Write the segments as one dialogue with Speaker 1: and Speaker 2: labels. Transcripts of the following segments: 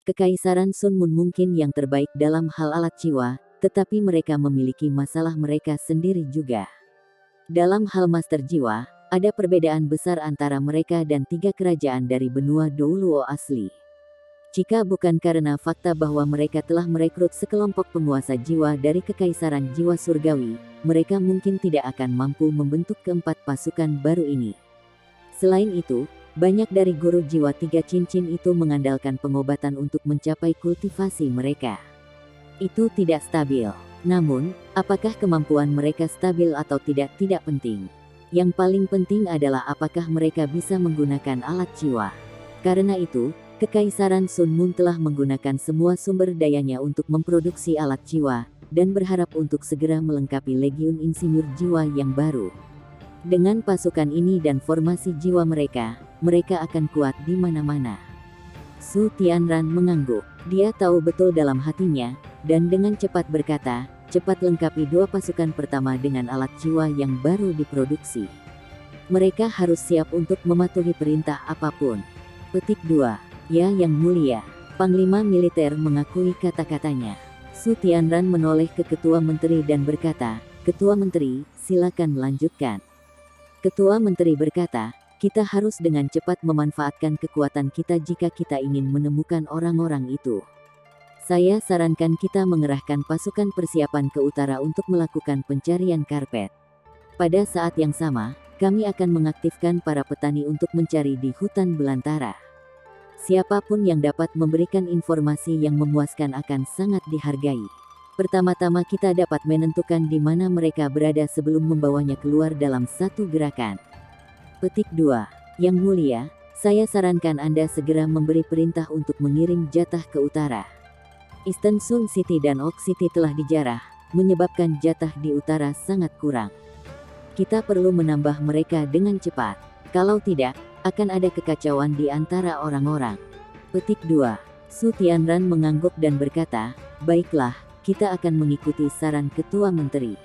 Speaker 1: Kekaisaran Sunmun mungkin yang terbaik dalam hal alat jiwa, tetapi mereka memiliki masalah mereka sendiri juga. Dalam hal master jiwa, ada perbedaan besar antara mereka dan 3 kerajaan dari benua Douluo asli. Jika bukan karena fakta bahwa mereka telah merekrut sekelompok penguasa jiwa dari Kekaisaran Jiwa Surgawi, mereka mungkin tidak akan mampu membentuk keempat pasukan baru ini. Selain itu, banyak dari guru jiwa 3 cincin itu mengandalkan pengobatan untuk mencapai kultivasi mereka. Itu tidak stabil. Namun, apakah kemampuan mereka stabil atau tidak penting. Yang paling penting adalah apakah mereka bisa menggunakan alat jiwa. Karena itu, Kekaisaran Sunmun telah menggunakan semua sumber dayanya untuk memproduksi alat jiwa, dan berharap untuk segera melengkapi legiun insinyur jiwa yang baru. Dengan pasukan ini dan formasi jiwa mereka akan kuat di mana-mana. Su Tianran mengangguk. Dia tahu betul dalam hatinya, dan dengan cepat berkata, cepat lengkapi 2 pasukan pertama dengan alat jiwa yang baru diproduksi. Mereka harus siap untuk mematuhi perintah apapun. Petik 2. Ya Yang Mulia. Panglima militer mengakui kata-katanya. Su Tianran menoleh ke Ketua Menteri dan berkata, Ketua Menteri, silakan melanjutkan. Ketua Menteri berkata, kita harus dengan cepat memanfaatkan kekuatan kita jika kita ingin menemukan orang-orang itu. Saya sarankan kita mengerahkan pasukan persiapan ke utara untuk melakukan pencarian karpet. Pada saat yang sama, kami akan mengaktifkan para petani untuk mencari di hutan belantara. Siapapun yang dapat memberikan informasi yang memuaskan akan sangat dihargai. Pertama-tama kita dapat menentukan di mana mereka berada sebelum membawanya keluar dalam satu gerakan. Petik 2. Yang Mulia, saya sarankan Anda segera memberi perintah untuk mengirim jatah ke utara. Eastern Sun City dan Oak City telah dijarah, menyebabkan jatah di utara sangat kurang. Kita perlu menambah mereka dengan cepat. Kalau tidak, akan ada kekacauan di antara orang-orang. Petik 2. Su Tianran mengangguk dan berkata, baiklah, kita akan mengikuti saran Ketua Menteri.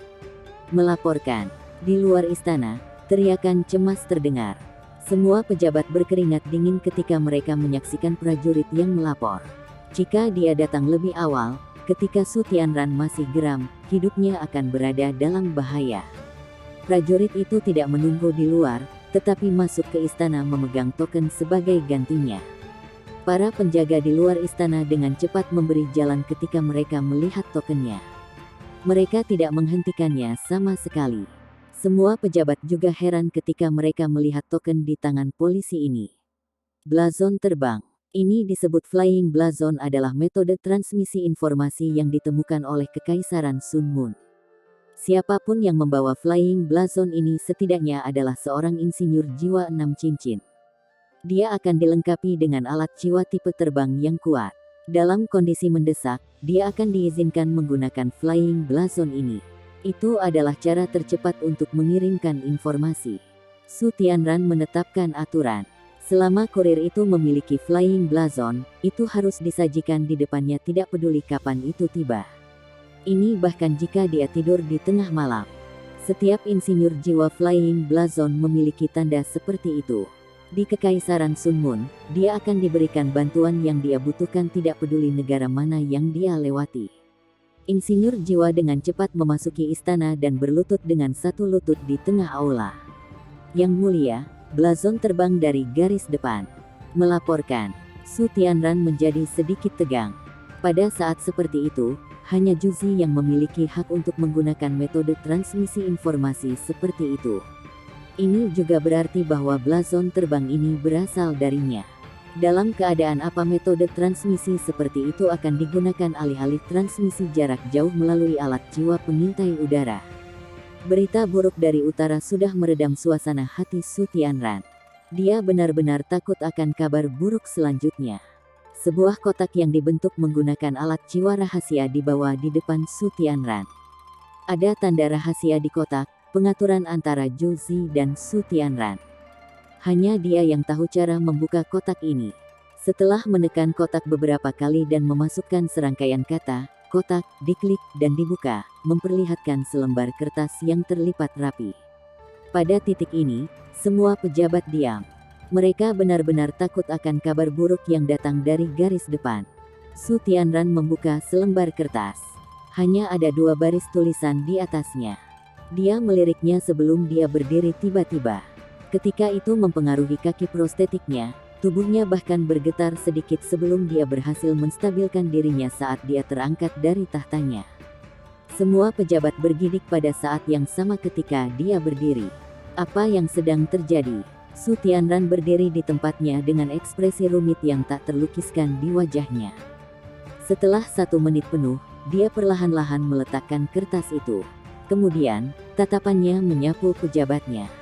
Speaker 1: Melaporkan. Di luar istana, teriakan cemas terdengar. Semua pejabat berkeringat dingin ketika mereka menyaksikan prajurit yang melapor. Jika dia datang lebih awal, ketika Su Tianran masih geram, hidupnya akan berada dalam bahaya. Prajurit itu tidak menunggu di luar, tetapi masuk ke istana memegang token sebagai gantinya. Para penjaga di luar istana dengan cepat memberi jalan ketika mereka melihat tokennya. Mereka tidak menghentikannya sama sekali. Semua pejabat juga heran ketika mereka melihat token di tangan polisi ini. Blazon terbang. Ini disebut Flying Blazon adalah metode transmisi informasi yang ditemukan oleh Kekaisaran Sunmun. Siapapun yang membawa Flying Blazon ini setidaknya adalah seorang insinyur jiwa 6 cincin. Dia akan dilengkapi dengan alat jiwa tipe terbang yang kuat. Dalam kondisi mendesak, dia akan diizinkan menggunakan Flying Blazon ini. Itu adalah cara tercepat untuk mengirimkan informasi. Su Tianran menetapkan aturan. Selama kurir itu memiliki Flying Blazon, itu harus disajikan di depannya tidak peduli kapan itu tiba. Ini bahkan jika dia tidur di tengah malam. Setiap insinyur jiwa Flying Blazon memiliki tanda seperti itu. Di Kekaisaran Sunmun, dia akan diberikan bantuan yang dia butuhkan tidak peduli negara mana yang dia lewati. Insinyur jiwa dengan cepat memasuki istana dan berlutut dengan satu lutut di tengah aula. Yang Mulia, Blazon terbang dari garis depan. Melaporkan. Su Tianran menjadi sedikit tegang. Pada saat seperti itu, hanya Juzi yang memiliki hak untuk menggunakan metode transmisi informasi seperti itu. Ini juga berarti bahwa Blazon terbang ini berasal darinya. Dalam keadaan apa metode transmisi seperti itu akan digunakan alih-alih transmisi jarak jauh melalui alat jiwa pengintai udara. Berita buruk dari utara sudah meredam suasana hati Su Tianran. Dia benar-benar takut akan kabar buruk selanjutnya. Sebuah kotak yang dibentuk menggunakan alat jiwa rahasia dibawa di depan Su Tianran. Ada tanda rahasia di kotak, pengaturan antara Juzi dan Su Tianran. Hanya dia yang tahu cara membuka kotak ini. Setelah menekan kotak beberapa kali dan memasukkan serangkaian kata, kotak diklik dan dibuka, memperlihatkan selembar kertas yang terlipat rapi. Pada titik ini, semua pejabat diam. Mereka benar-benar takut akan kabar buruk yang datang dari garis depan. Su Tianran membuka selembar kertas. Hanya ada 2 baris tulisan di atasnya. Dia meliriknya sebelum dia berdiri tiba-tiba. Ketika itu mempengaruhi kaki prostetiknya, tubuhnya bahkan bergetar sedikit sebelum dia berhasil menstabilkan dirinya saat dia terangkat dari tahtanya. Semua pejabat bergidik pada saat yang sama ketika dia berdiri. Apa yang sedang terjadi? Su Tianran berdiri di tempatnya dengan ekspresi rumit yang tak terlukiskan di wajahnya. Setelah 1 menit penuh, dia perlahan-lahan meletakkan kertas itu. Kemudian, tatapannya menyapu pejabatnya.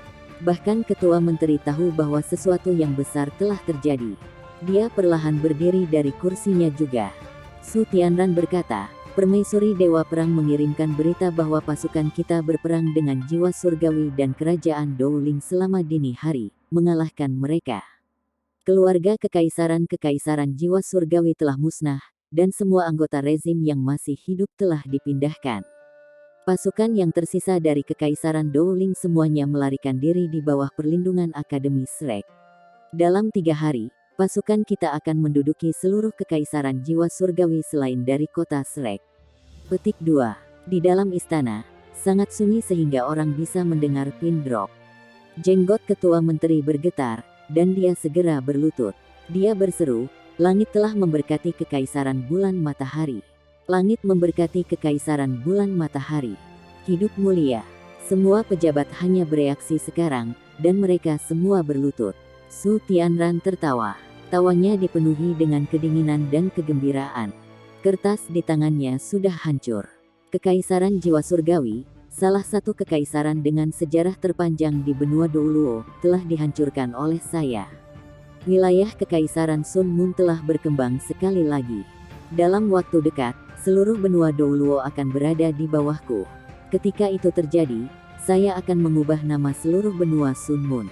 Speaker 1: Bahkan ketua menteri tahu bahwa sesuatu yang besar telah terjadi. Dia perlahan berdiri dari kursinya juga. Su Tianran berkata, "Permaisuri Dewa Perang mengirimkan berita bahwa pasukan kita berperang dengan jiwa surgawi dan kerajaan Dowling selama dini hari, mengalahkan mereka. Keluarga kekaisaran jiwa surgawi telah musnah, dan semua anggota rezim yang masih hidup telah dipindahkan. Pasukan yang tersisa dari kekaisaran Dowling semuanya melarikan diri di bawah perlindungan Akademi Shrek. Dalam 3 hari, pasukan kita akan menduduki seluruh kekaisaran jiwa surgawi selain dari kota Shrek." Petik 2. Di dalam istana, sangat sunyi sehingga orang bisa mendengar pin drop. Jenggot ketua menteri bergetar, dan dia segera berlutut. Dia berseru, "Langit telah memberkati kekaisaran bulan matahari. Langit memberkati kekaisaran bulan matahari. Hidup mulia." Semua pejabat hanya bereaksi sekarang, dan mereka semua berlutut. Su Tianran tertawa. Tawanya dipenuhi dengan kedinginan dan kegembiraan. Kertas di tangannya sudah hancur. Kekaisaran jiwa surgawi, salah satu kekaisaran dengan sejarah terpanjang di benua Douluo, telah dihancurkan oleh saya. Wilayah kekaisaran Sun Moon telah berkembang sekali lagi. Dalam waktu dekat, seluruh benua Douluo akan berada di bawahku. Ketika itu terjadi, saya akan mengubah nama seluruh benua Sun Moon.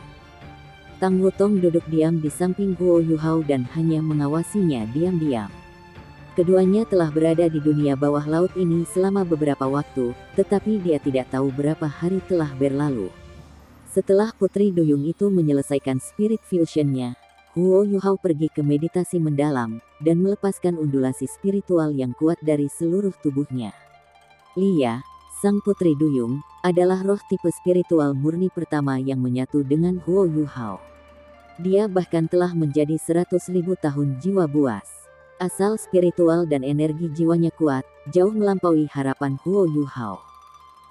Speaker 1: Tang Wutong duduk diam di samping Huo Yuhao dan hanya mengawasinya diam-diam. Keduanya telah berada di dunia bawah laut ini selama beberapa waktu, tetapi dia tidak tahu berapa hari telah berlalu. Setelah Putri Duyung itu menyelesaikan spirit fusion-nya, Huo Yuhao pergi ke meditasi mendalam, dan melepaskan undulasi spiritual yang kuat dari seluruh tubuhnya. Lia, sang Putri Duyung, adalah roh tipe spiritual murni pertama yang menyatu dengan Huo Yuhao. Dia bahkan telah menjadi 100.000 tahun jiwa buas. Asal spiritual dan energi jiwanya kuat, jauh melampaui harapan Huo Yuhao.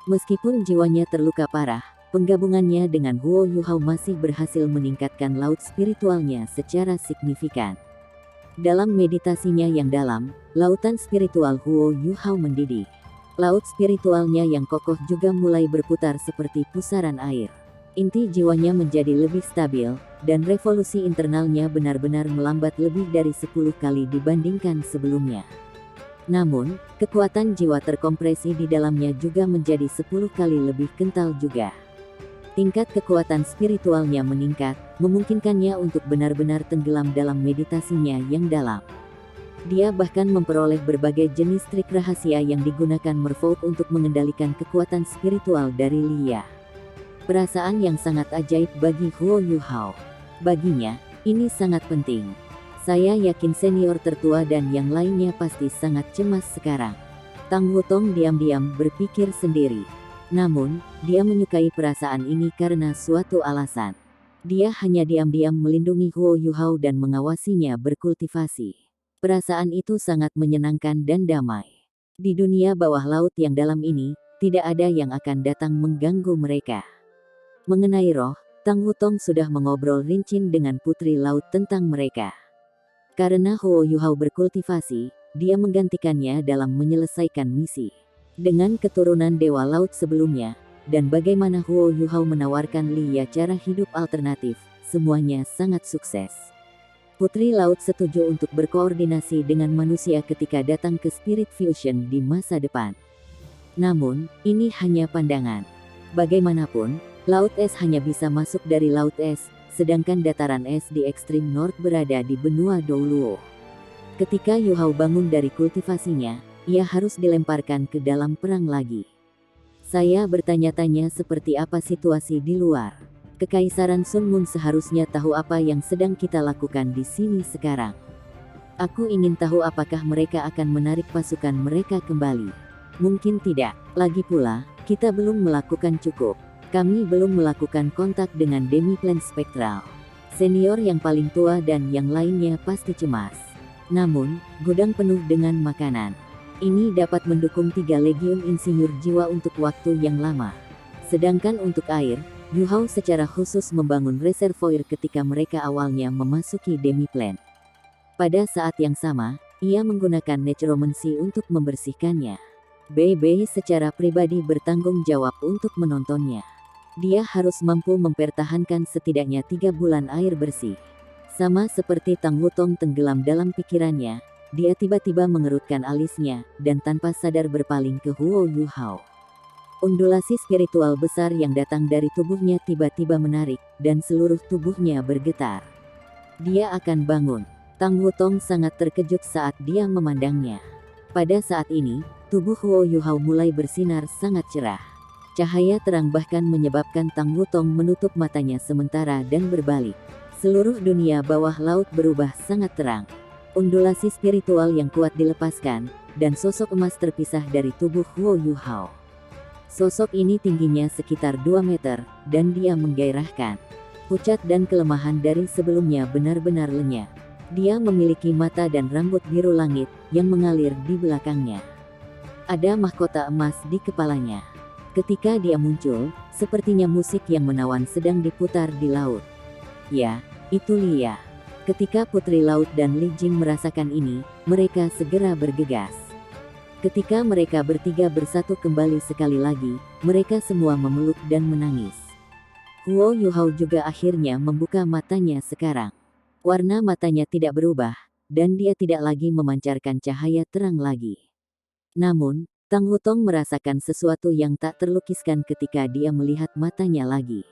Speaker 1: Meskipun jiwanya terluka parah, penggabungannya dengan Huo Yuhao masih berhasil meningkatkan laut spiritualnya secara signifikan. Dalam meditasinya yang dalam, lautan spiritual Huo Yuhao mendidih. Laut spiritualnya yang kokoh juga mulai berputar seperti pusaran air. Inti jiwanya menjadi lebih stabil, dan revolusi internalnya benar-benar melambat lebih dari 10 kali dibandingkan sebelumnya. Namun, kekuatan jiwa terkompresi di dalamnya juga menjadi 10 kali lebih kental juga. Tingkat kekuatan spiritualnya meningkat, memungkinkannya untuk benar-benar tenggelam dalam meditasinya yang dalam. Dia bahkan memperoleh berbagai jenis trik rahasia yang digunakan Merfolk untuk mengendalikan kekuatan spiritual dari Lia. Perasaan yang sangat ajaib bagi Huo Yuhao. Baginya, ini sangat penting. Saya yakin senior tertua dan yang lainnya pasti sangat cemas sekarang. Tang Wutong diam-diam berpikir sendiri. Namun, dia menyukai perasaan ini karena suatu alasan. Dia hanya diam-diam melindungi Huo Yuhao dan mengawasinya berkultivasi. Perasaan itu sangat menyenangkan dan damai. Di dunia bawah laut yang dalam ini, tidak ada yang akan datang mengganggu mereka. Mengenai roh, Tang Wutong sudah mengobrol rinci dengan Putri Laut tentang mereka. Karena Huo Yuhao berkultivasi, dia menggantikannya dalam menyelesaikan misi. Dengan keturunan Dewa Laut sebelumnya, dan bagaimana Huo Yuhao menawarkan Lia cara hidup alternatif, semuanya sangat sukses. Putri Laut setuju untuk berkoordinasi dengan manusia ketika datang ke Spirit Fusion di masa depan. Namun, ini hanya pandangan. Bagaimanapun, Laut Es hanya bisa masuk dari Laut Es, sedangkan dataran es di ekstrim north berada di benua Douluo. Ketika Yuhao bangun dari kultivasinya, ia harus dilemparkan ke dalam perang lagi. Saya bertanya-tanya seperti apa situasi di luar. Kekaisaran Sun Moon seharusnya tahu apa yang sedang kita lakukan di sini sekarang. Aku ingin tahu apakah mereka akan menarik pasukan mereka kembali. Mungkin tidak. Lagi pula, kita belum melakukan cukup. Kami belum melakukan kontak dengan Demiplan Spektral. Senior yang paling tua dan yang lainnya pasti cemas. Namun, gudang penuh dengan makanan. Ini dapat mendukung 3 legiun insinyur jiwa untuk waktu yang lama. Sedangkan untuk air, Yu Hao secara khusus membangun reservoir ketika mereka awalnya memasuki Demiplan. Pada saat yang sama, ia menggunakan necromancy untuk membersihkannya. BB secara pribadi bertanggung jawab untuk menontonnya. Dia harus mampu mempertahankan setidaknya 3 bulan air bersih. Sama seperti Tang Wutong tenggelam dalam pikirannya, dia tiba-tiba mengerutkan alisnya, dan tanpa sadar berpaling ke Huo Yu Hao. Undulasi spiritual besar yang datang dari tubuhnya tiba-tiba menarik, dan seluruh tubuhnya bergetar. Dia akan bangun. Tang Wutong sangat terkejut saat dia memandangnya. Pada saat ini, tubuh Huo Yu Hao mulai bersinar sangat cerah. Cahaya terang bahkan menyebabkan Tang Wutong menutup matanya sementara dan berbalik. Seluruh dunia bawah laut berubah sangat terang. Undulasi spiritual yang kuat dilepaskan, dan sosok emas terpisah dari tubuh Huo Yu Hao. Sosok ini tingginya sekitar 2 meter, dan dia menggairahkan. Pucat dan kelemahan dari sebelumnya benar-benar lenyap. Dia memiliki mata dan rambut biru langit, yang mengalir di belakangnya. Ada mahkota emas di kepalanya. Ketika dia muncul, sepertinya musik yang menawan sedang diputar di laut. Ya, itu Lia. Ketika Putri Laut dan Li Jing merasakan ini, mereka segera bergegas. Ketika mereka bertiga bersatu kembali sekali lagi, mereka semua memeluk dan menangis. Huo Yu Hao juga akhirnya membuka matanya sekarang. Warna matanya tidak berubah, dan dia tidak lagi memancarkan cahaya terang lagi. Namun, Tang Wutong merasakan sesuatu yang tak terlukiskan ketika dia melihat matanya lagi.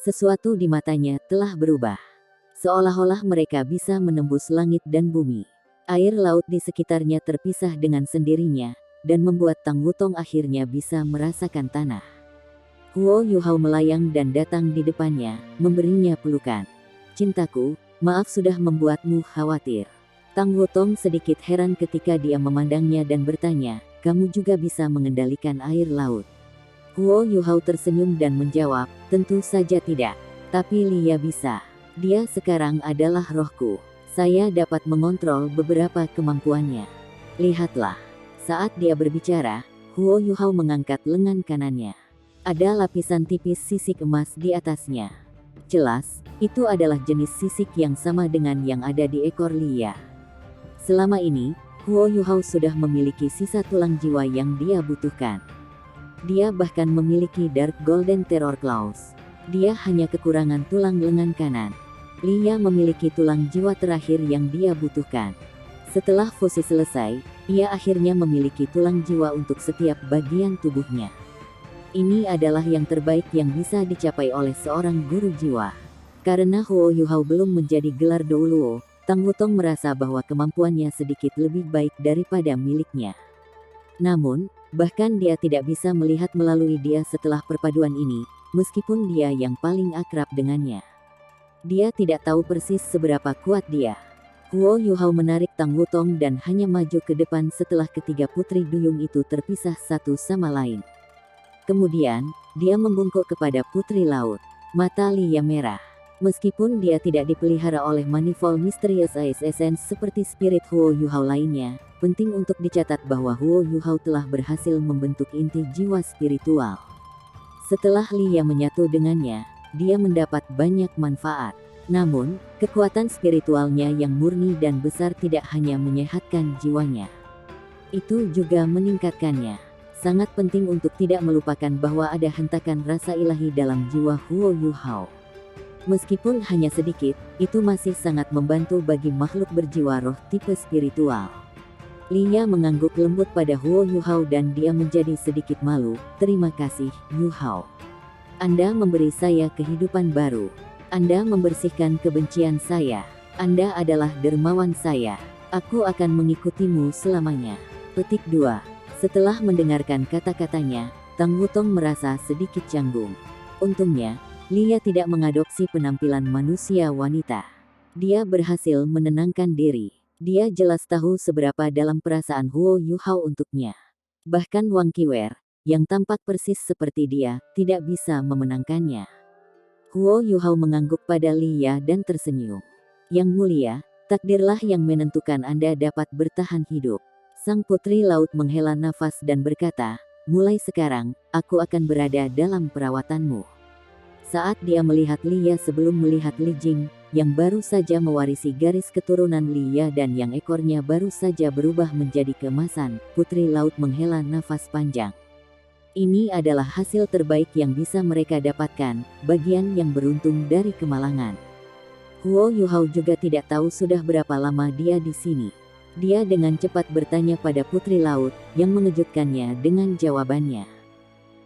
Speaker 1: Sesuatu di matanya telah berubah. Seolah-olah mereka bisa menembus langit dan bumi. Air laut di sekitarnya terpisah dengan sendirinya, dan membuat Tang Wutong akhirnya bisa merasakan tanah. Huo Yu Hao melayang dan datang di depannya, memberinya pelukan. Cintaku, maaf sudah membuatmu khawatir. Tang Wutong sedikit heran ketika dia memandangnya dan bertanya, kamu juga bisa mengendalikan air laut? Huo Yu Hao tersenyum dan menjawab, tentu saja tidak. Tapi Lia bisa. Dia sekarang adalah rohku. Saya dapat mengontrol beberapa kemampuannya. Lihatlah. Saat dia berbicara, Huo Yu Hao mengangkat lengan kanannya. Ada lapisan tipis sisik emas di atasnya. Jelas, itu adalah jenis sisik yang sama dengan yang ada di ekor Lia. Selama ini, Huo Yu Hao sudah memiliki sisa tulang jiwa yang dia butuhkan. Dia bahkan memiliki Dark Golden Terror Claws. Dia hanya kekurangan tulang lengan kanan. Lia memiliki tulang jiwa terakhir yang dia butuhkan. Setelah fusi selesai, ia akhirnya memiliki tulang jiwa untuk setiap bagian tubuhnya. Ini adalah yang terbaik yang bisa dicapai oleh seorang guru jiwa. Karena Huo Yu Hao belum menjadi gelar Douluo, Tang Wutong merasa bahwa kemampuannya sedikit lebih baik daripada miliknya. Namun, bahkan dia tidak bisa melihat melalui dia setelah perpaduan ini, meskipun dia yang paling akrab dengannya. Dia tidak tahu persis seberapa kuat dia. Huo Yu Hao menarik Tang Wutong dan hanya maju ke depan setelah ketiga putri duyung itu terpisah satu sama lain. Kemudian, dia membungkuk kepada Putri Laut. Mata Lia merah. Meskipun dia tidak dipelihara oleh manifold Mysterious Ice Essence seperti spirit Huo Yu Hao lainnya, penting untuk dicatat bahwa Huo Yu Hao telah berhasil membentuk inti jiwa spiritual. Setelah Lia menyatu dengannya, dia mendapat banyak manfaat. Namun, kekuatan spiritualnya yang murni dan besar tidak hanya menyehatkan jiwanya. Itu juga meningkatkannya. Sangat penting untuk tidak melupakan bahwa ada hentakan rasa ilahi dalam jiwa Huo Yu Hao. Meskipun hanya sedikit, itu masih sangat membantu bagi makhluk berjiwa roh tipe spiritual. Lia mengangguk lembut pada Huo Yu Hao dan dia menjadi sedikit malu. Terima kasih, Yu Hao. Anda memberi saya kehidupan baru. Anda membersihkan kebencian saya. Anda adalah dermawan saya. Aku akan mengikutimu selamanya. Petik 2. Setelah mendengarkan kata-katanya, Tang Wutong merasa sedikit canggung. Untungnya, Lia tidak mengadopsi penampilan manusia wanita. Dia berhasil menenangkan diri. Dia jelas tahu seberapa dalam perasaan Huo Yuhao untuknya. Bahkan Wang Qiwer, yang tampak persis seperti dia, tidak bisa memenangkannya. Huo Yuhao mengangguk pada Li Ya dan tersenyum. Yang mulia, takdirlah yang menentukan Anda dapat bertahan hidup. Sang putri laut menghela nafas dan berkata, mulai sekarang, aku akan berada dalam perawatanmu. Saat dia melihat Li Ya sebelum melihat Li Jing, yang baru saja mewarisi garis keturunan Li Ya dan yang ekornya baru saja berubah menjadi keemasan, putri laut menghela nafas panjang. Ini adalah hasil terbaik yang bisa mereka dapatkan, bagian yang beruntung dari kemalangan. Huo Yuhao juga tidak tahu sudah berapa lama dia di sini. Dia dengan cepat bertanya pada putri laut, yang mengejutkannya dengan jawabannya.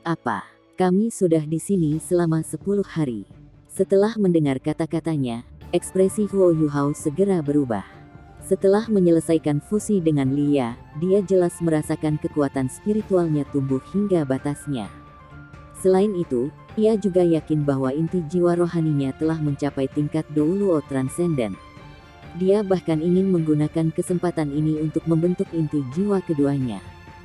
Speaker 1: Apa? Kami sudah di sini selama 10 hari. Setelah mendengar kata-katanya, ekspresi Huo Yuhao segera berubah. Setelah menyelesaikan fusi dengan Li Ya, dia jelas merasakan kekuatan spiritualnya tumbuh hingga batasnya. Selain itu, ia juga yakin bahwa inti jiwa rohaninya telah mencapai tingkat Douluo Transcendent. Dia bahkan ingin menggunakan kesempatan ini untuk membentuk inti jiwa keduanya.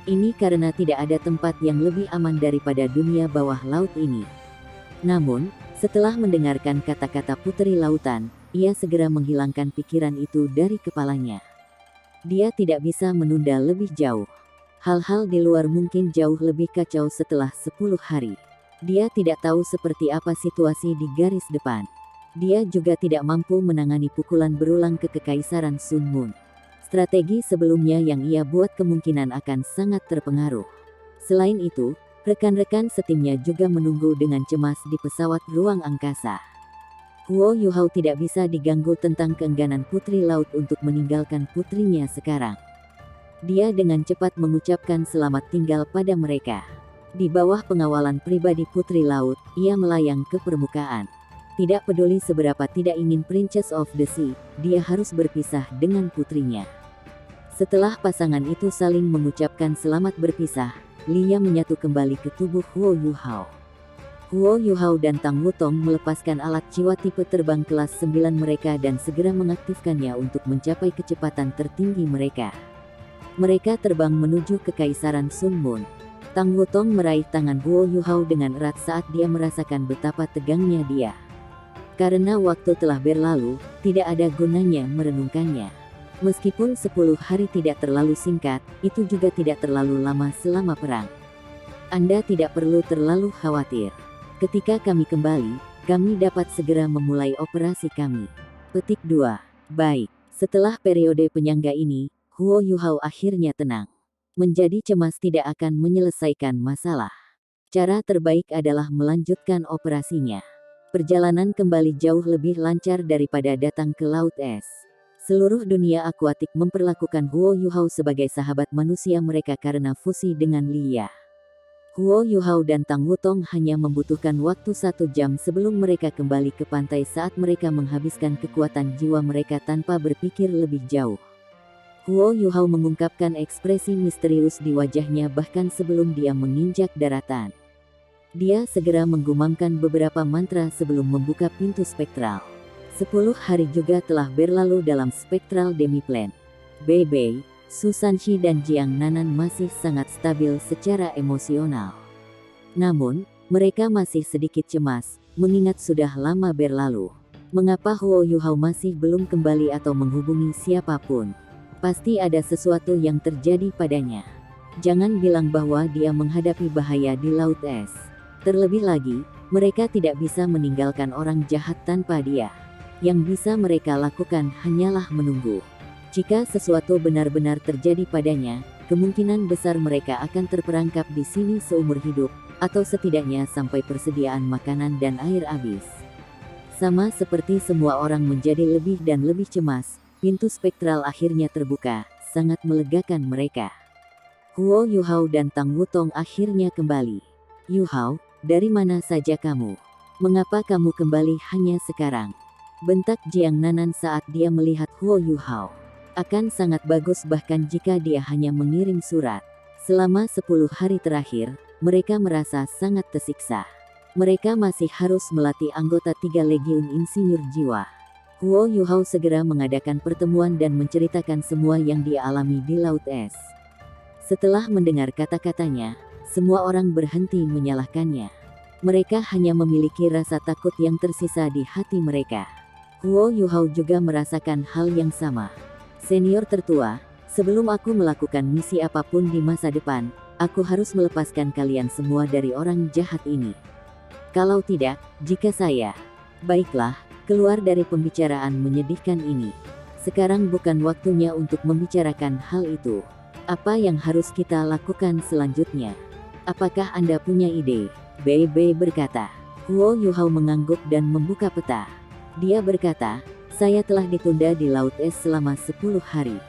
Speaker 1: Ini karena tidak ada tempat yang lebih aman daripada dunia bawah laut ini. Namun, setelah mendengarkan kata-kata putri lautan, ia segera menghilangkan pikiran itu dari kepalanya. Dia tidak bisa menunda lebih jauh. Hal-hal di luar mungkin jauh lebih kacau setelah 10 hari. Dia tidak tahu seperti apa situasi di garis depan. Dia juga tidak mampu menangani pukulan berulang ke Kekaisaran Sun Moon. Strategi sebelumnya yang ia buat kemungkinan akan sangat terpengaruh. Selain itu, rekan-rekan setimnya juga menunggu dengan cemas di pesawat ruang angkasa. Huo Yuhao tidak bisa diganggu tentang keengganan putri laut untuk meninggalkan putrinya sekarang. Dia dengan cepat mengucapkan selamat tinggal pada mereka. Di bawah pengawalan pribadi putri laut, ia melayang ke permukaan. Tidak peduli seberapa tidak ingin Princess of the Sea, dia harus berpisah dengan putrinya. Setelah pasangan itu saling mengucapkan selamat berpisah, Li Ya menyatu kembali ke tubuh Huo Yuhao. Huo Yuhao dan Tang Wutong melepaskan alat jiwa tipe terbang kelas 9 mereka dan segera mengaktifkannya untuk mencapai kecepatan tertinggi mereka. Mereka terbang menuju Kekaisaran Sun Moon. Tang Wutong meraih tangan Huo Yuhao dengan erat saat dia merasakan betapa tegangnya dia. Karena waktu telah berlalu, tidak ada gunanya merenungkannya. Meskipun 10 hari tidak terlalu singkat, itu juga tidak terlalu lama selama perang. Anda tidak perlu terlalu khawatir. Ketika kami kembali, kami dapat segera memulai operasi kami. Petik 2. Baik, setelah periode penyangga ini, Huo Yuhao akhirnya tenang. Menjadi cemas tidak akan menyelesaikan masalah. Cara terbaik adalah melanjutkan operasinya. Perjalanan kembali jauh lebih lancar daripada datang ke Laut Es. Seluruh dunia akuatik memperlakukan Huo Yuhao sebagai sahabat manusia mereka karena fusi dengan Li Ya. Huo Yuhao dan Tang Wutong hanya membutuhkan waktu 1 jam sebelum mereka kembali ke pantai saat mereka menghabiskan kekuatan jiwa mereka tanpa berpikir lebih jauh. Huo Yuhao mengungkapkan ekspresi misterius di wajahnya bahkan sebelum dia menginjak daratan. Dia segera menggumamkan beberapa mantra sebelum membuka pintu spektral. 10 hari juga telah berlalu dalam spektral demiplane. Bei Bei, Su Sanxi dan Jiang Nanan masih sangat stabil secara emosional. Namun, mereka masih sedikit cemas, mengingat sudah lama berlalu. Mengapa Huo Yuhao masih belum kembali atau menghubungi siapapun? Pasti ada sesuatu yang terjadi padanya. Jangan bilang bahwa dia menghadapi bahaya di Laut Es. Terlebih lagi, mereka tidak bisa meninggalkan orang jahat tanpa dia. Yang bisa mereka lakukan hanyalah menunggu. Jika sesuatu benar-benar terjadi padanya, kemungkinan besar mereka akan terperangkap di sini seumur hidup, atau setidaknya sampai persediaan makanan dan air habis. Sama seperti semua orang menjadi lebih dan lebih cemas, pintu spektral akhirnya terbuka, sangat melegakan mereka. Huo Yuhao dan Tang Wutong akhirnya kembali. Yuhao, dari mana saja kamu? Mengapa kamu kembali hanya sekarang? Bentak Jiang Nanan saat dia melihat Huo Yuhao. Akan sangat bagus bahkan jika dia hanya mengirim surat. Selama 10 hari terakhir, mereka merasa sangat tersiksa. Mereka masih harus melatih anggota 3 Legiun Insinyur Jiwa. Huo Yuhao segera mengadakan pertemuan dan menceritakan semua yang dia alami di Laut Es. Setelah mendengar kata-katanya, semua orang berhenti menyalahkannya. Mereka hanya memiliki rasa takut yang tersisa di hati mereka. Huo Yuhao juga merasakan hal yang sama. Senior tertua, sebelum aku melakukan misi apapun di masa depan, aku harus melepaskan kalian semua dari orang jahat ini. Kalau tidak, jika saya... Baiklah, keluar dari pembicaraan menyedihkan ini. Sekarang bukan waktunya untuk membicarakan hal itu. Apa yang harus kita lakukan selanjutnya? Apakah Anda punya ide? Bei Bei berkata. Huo Yuhao mengangguk dan membuka peta. Dia berkata, saya telah ditunda di Laut Es selama 10 hari.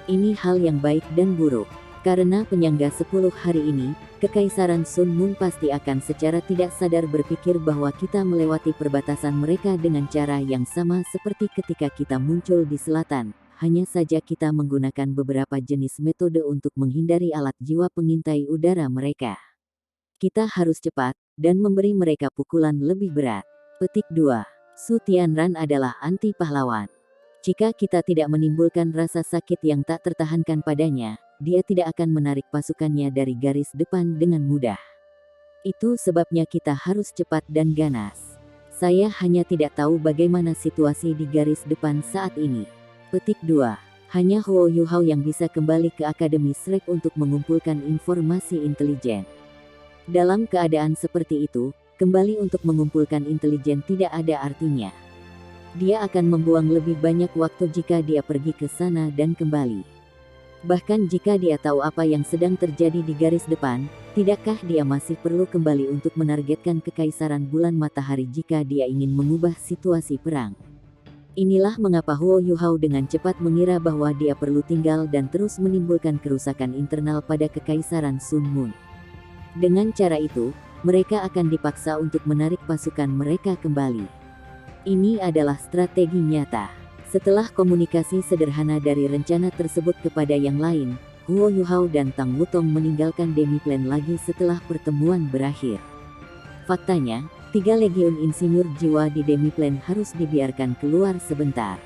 Speaker 1: Ini hal yang baik dan buruk. Karena penyangga 10 hari ini, Kekaisaran Sun Moon pasti akan secara tidak sadar berpikir bahwa kita melewati perbatasan mereka dengan cara yang sama seperti ketika kita muncul di selatan. Hanya saja kita menggunakan beberapa jenis metode untuk menghindari alat jiwa pengintai udara mereka. Kita harus cepat, dan memberi mereka pukulan lebih berat. Petik 2. Su Tianran adalah anti pahlawan. Jika kita tidak menimbulkan rasa sakit yang tak tertahankan padanya, dia tidak akan menarik pasukannya dari garis depan dengan mudah. Itu sebabnya kita harus cepat dan ganas. Saya hanya tidak tahu bagaimana situasi di garis depan saat ini. Petik 2. Hanya Huo Yuhao yang bisa kembali ke Akademi Shrek untuk mengumpulkan informasi intelijen. Dalam keadaan seperti itu, kembali untuk mengumpulkan intelijen tidak ada artinya. Dia akan membuang lebih banyak waktu jika dia pergi ke sana dan kembali. Bahkan jika dia tahu apa yang sedang terjadi di garis depan, tidakkah dia masih perlu kembali untuk menargetkan Kekaisaran Bulan Matahari jika dia ingin mengubah situasi perang? Inilah mengapa Huo Yuhao dengan cepat mengira bahwa dia perlu tinggal dan terus menimbulkan kerusakan internal pada Kekaisaran Sun Moon. Dengan cara itu, mereka akan dipaksa untuk menarik pasukan mereka kembali. Ini adalah strategi nyata. Setelah komunikasi sederhana dari rencana tersebut kepada yang lain, Huo Yuhao dan Tang Wutong meninggalkan Demiplan lagi setelah pertemuan berakhir. Faktanya, 3 legiun insinyur jiwa di Demiplan harus dibiarkan keluar sebentar.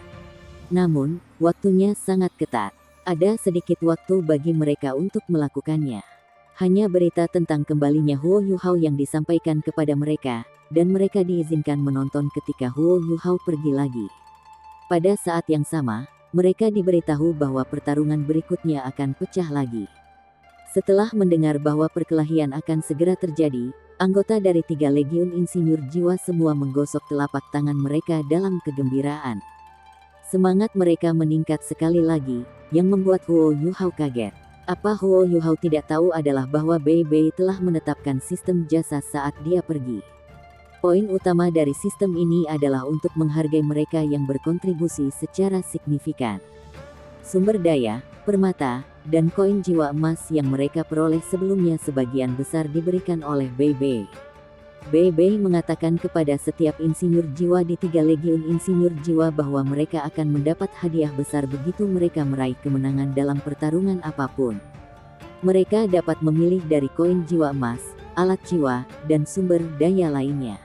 Speaker 1: Namun, waktunya sangat ketat. Ada sedikit waktu bagi mereka untuk melakukannya. Hanya berita tentang kembalinya Huo Yuhao yang disampaikan kepada mereka, dan mereka diizinkan menonton ketika Huo Yuhao pergi lagi. Pada saat yang sama, mereka diberitahu bahwa pertarungan berikutnya akan pecah lagi. Setelah mendengar bahwa perkelahian akan segera terjadi, anggota dari 3 legiun insinyur jiwa semua menggosok telapak tangan mereka dalam kegembiraan. Semangat mereka meningkat sekali lagi, yang membuat Huo Yuhao kaget. Apa Huo Yuhao tidak tahu adalah bahwa Bei Bei telah menetapkan sistem jasa saat dia pergi. Poin utama dari sistem ini adalah untuk menghargai mereka yang berkontribusi secara signifikan. Sumber daya, permata, dan koin jiwa emas yang mereka peroleh sebelumnya sebagian besar diberikan oleh Bei Bei. Bei Bei mengatakan kepada setiap insinyur jiwa di 3 legiun insinyur jiwa bahwa mereka akan mendapat hadiah besar begitu mereka meraih kemenangan dalam pertarungan apapun. Mereka dapat memilih dari koin jiwa emas, alat jiwa, dan sumber daya lainnya.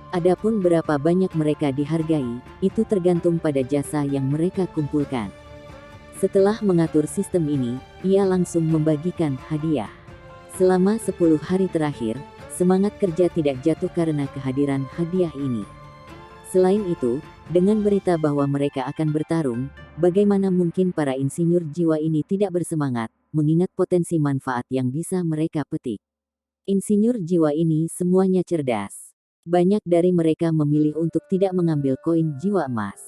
Speaker 1: Adapun berapa banyak mereka dihargai, itu tergantung pada jasa yang mereka kumpulkan. Setelah mengatur sistem ini, ia langsung membagikan hadiah. Selama 10 hari terakhir, semangat kerja tidak jatuh karena kehadiran hadiah ini. Selain itu, dengan berita bahwa mereka akan bertarung, bagaimana mungkin para insinyur jiwa ini tidak bersemangat, mengingat potensi manfaat yang bisa mereka petik. Insinyur jiwa ini semuanya cerdas. Banyak dari mereka memilih untuk tidak mengambil koin jiwa emas.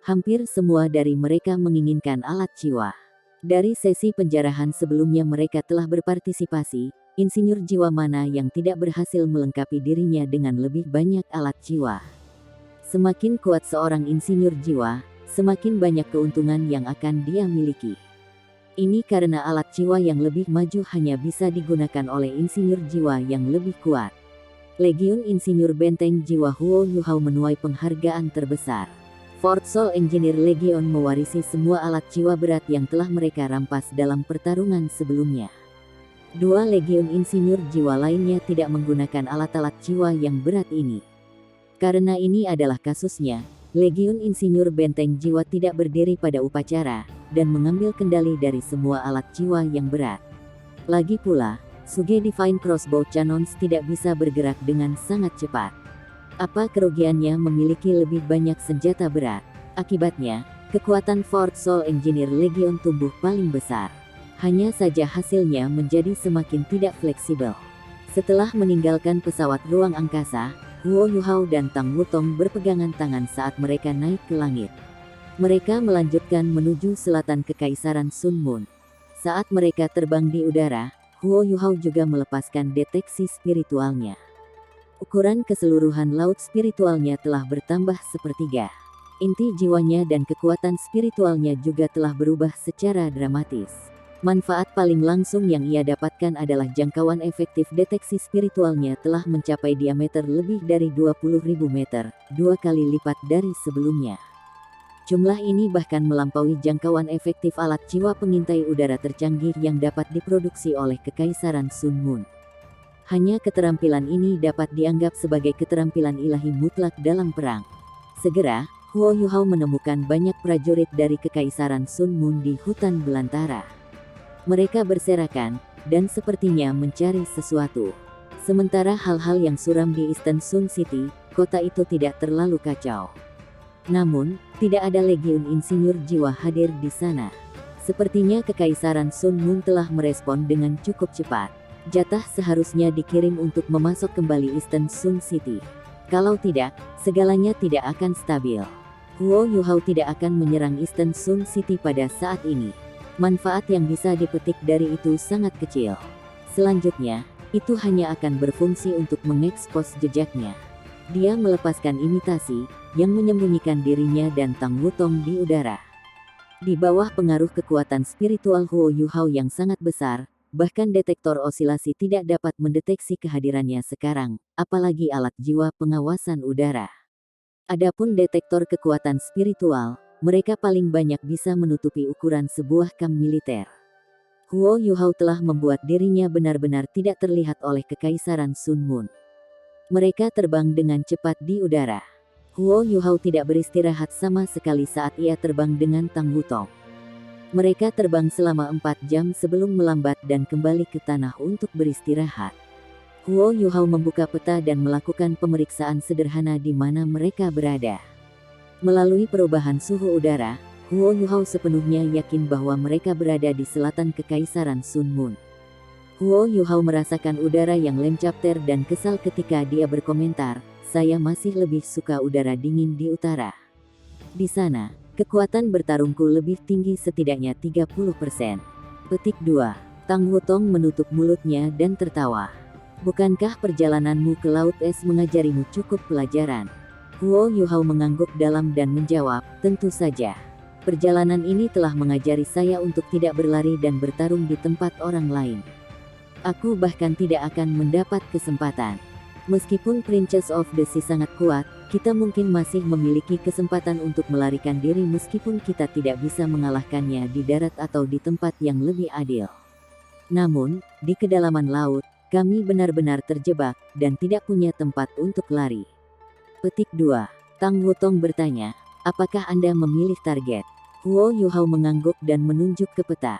Speaker 1: Hampir semua dari mereka menginginkan alat jiwa. Dari sesi penjarahan sebelumnya mereka telah berpartisipasi. Insinyur jiwa mana yang tidak berhasil melengkapi dirinya dengan lebih banyak alat jiwa. Semakin kuat seorang insinyur jiwa, semakin banyak keuntungan yang akan dia miliki. Ini karena alat jiwa yang lebih maju hanya bisa digunakan oleh insinyur jiwa yang lebih kuat. Legiun Insinyur Benteng Jiwa Huo Yuhao menuai penghargaan terbesar. Fort Soul Engineer Legion mewarisi semua alat jiwa berat yang telah mereka rampas dalam pertarungan sebelumnya. 2 legiun insinyur jiwa lainnya tidak menggunakan alat-alat jiwa yang berat ini. Karena ini adalah kasusnya, Legiun Insinyur Benteng Jiwa tidak berdiri pada upacara, dan mengambil kendali dari semua alat jiwa yang berat. Lagi pula, Suge Divine Crossbow Cannons tidak bisa bergerak dengan sangat cepat. Apa kerugiannya memiliki lebih banyak senjata berat? Akibatnya, kekuatan Fort Soul Engineer Legion tumbuh paling besar. Hanya saja hasilnya menjadi semakin tidak fleksibel. Setelah meninggalkan pesawat ruang angkasa, Huo Yuhao dan Tang Wutong berpegangan tangan saat mereka naik ke langit. Mereka melanjutkan menuju selatan Kekaisaran Sun Moon. Saat mereka terbang di udara, Huo Yuhao juga melepaskan deteksi spiritualnya. Ukuran keseluruhan laut spiritualnya telah bertambah sepertiga. Inti jiwanya dan kekuatan spiritualnya juga telah berubah secara dramatis. Manfaat paling langsung yang ia dapatkan adalah jangkauan efektif deteksi spiritualnya telah mencapai diameter lebih dari 20.000 meter, 2 kali lipat dari sebelumnya. Jumlah ini bahkan melampaui jangkauan efektif alat jiwa pengintai udara tercanggih yang dapat diproduksi oleh Kekaisaran Sun Moon. Hanya keterampilan ini dapat dianggap sebagai keterampilan ilahi mutlak dalam perang. Segera, Huo Yuhao menemukan banyak prajurit dari Kekaisaran Sun Moon di hutan belantara. Mereka berserakan, dan sepertinya mencari sesuatu. Sementara hal-hal yang suram di Eastern Sun City, kota itu tidak terlalu kacau. Namun, tidak ada Legiun Insinyur Jiwa hadir di sana. Sepertinya Kekaisaran Sun Moon telah merespon dengan cukup cepat. Jatah seharusnya dikirim untuk memasok kembali Eastern Sun City. Kalau tidak, segalanya tidak akan stabil. Huo Yuhao tidak akan menyerang Eastern Sun City pada saat ini. Manfaat yang bisa dipetik dari itu sangat kecil. Selanjutnya, itu hanya akan berfungsi untuk mengekspos jejaknya. Dia melepaskan imitasi, yang menyembunyikan dirinya dan Tang Wutong di udara. Di bawah pengaruh kekuatan spiritual Huo Yuhao yang sangat besar, bahkan detektor osilasi tidak dapat mendeteksi kehadirannya sekarang, apalagi alat jiwa pengawasan udara. Adapun detektor kekuatan spiritual, mereka paling banyak bisa menutupi ukuran sebuah kamp militer. Huo Yuhao telah membuat dirinya benar-benar tidak terlihat oleh Kekaisaran Sun Moon. Mereka terbang dengan cepat di udara. Huo Yuhao tidak beristirahat sama sekali saat ia terbang dengan Tang Wutong. Mereka terbang selama 4 jam sebelum melambat dan kembali ke tanah untuk beristirahat. Huo Yuhao membuka peta dan melakukan pemeriksaan sederhana di mana mereka berada. Melalui perubahan suhu udara, Huo Yuhao sepenuhnya yakin bahwa mereka berada di selatan Kekaisaran Sun Moon. Huo Yuhao merasakan udara yang lemcapter dan kesal ketika dia berkomentar, "Saya masih lebih suka udara dingin di utara. Di sana, kekuatan bertarungku lebih tinggi setidaknya 30%. Petik 2. Tang Wutong menutup mulutnya dan tertawa. Bukankah perjalananmu ke Laut Es mengajarimu cukup pelajaran? Huo Yuhao mengangguk dalam dan menjawab, tentu saja. Perjalanan ini telah mengajari saya untuk tidak berlari dan bertarung di tempat orang lain. Aku bahkan tidak akan mendapat kesempatan. Meskipun Princess of the Sea sangat kuat, kita mungkin masih memiliki kesempatan untuk melarikan diri meskipun kita tidak bisa mengalahkannya di darat atau di tempat yang lebih adil. Namun, di kedalaman laut, kami benar-benar terjebak, dan tidak punya tempat untuk lari." Petik 2. Tang Wutong bertanya, "Apakah Anda memilih target?" Huo Yuhao mengangguk dan menunjuk ke peta.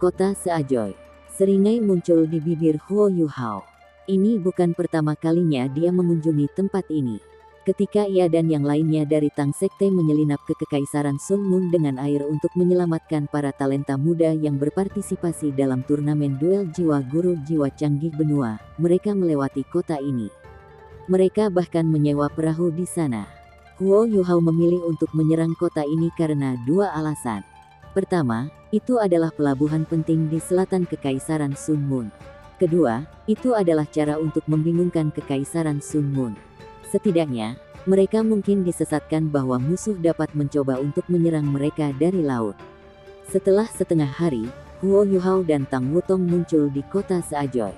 Speaker 1: Kota Seajoy. Seringai muncul di bibir Huo Yuhao. Ini bukan pertama kalinya dia mengunjungi tempat ini. Ketika ia dan yang lainnya dari Tang Sekte menyelinap ke Kekaisaran Sun Moon dengan air untuk menyelamatkan para talenta muda yang berpartisipasi dalam turnamen duel jiwa guru jiwa canggih benua, mereka melewati kota ini. Mereka bahkan menyewa perahu di sana. Huo Yuhao memilih untuk menyerang kota ini karena 2 alasan. Pertama, itu adalah pelabuhan penting di selatan Kekaisaran Sun Moon. Kedua, itu adalah cara untuk membingungkan Kekaisaran Sun Moon. Setidaknya, mereka mungkin disesatkan bahwa musuh dapat mencoba untuk menyerang mereka dari laut. Setelah setengah hari, Huo Yuhao dan Tang Wutong muncul di kota Seajoy.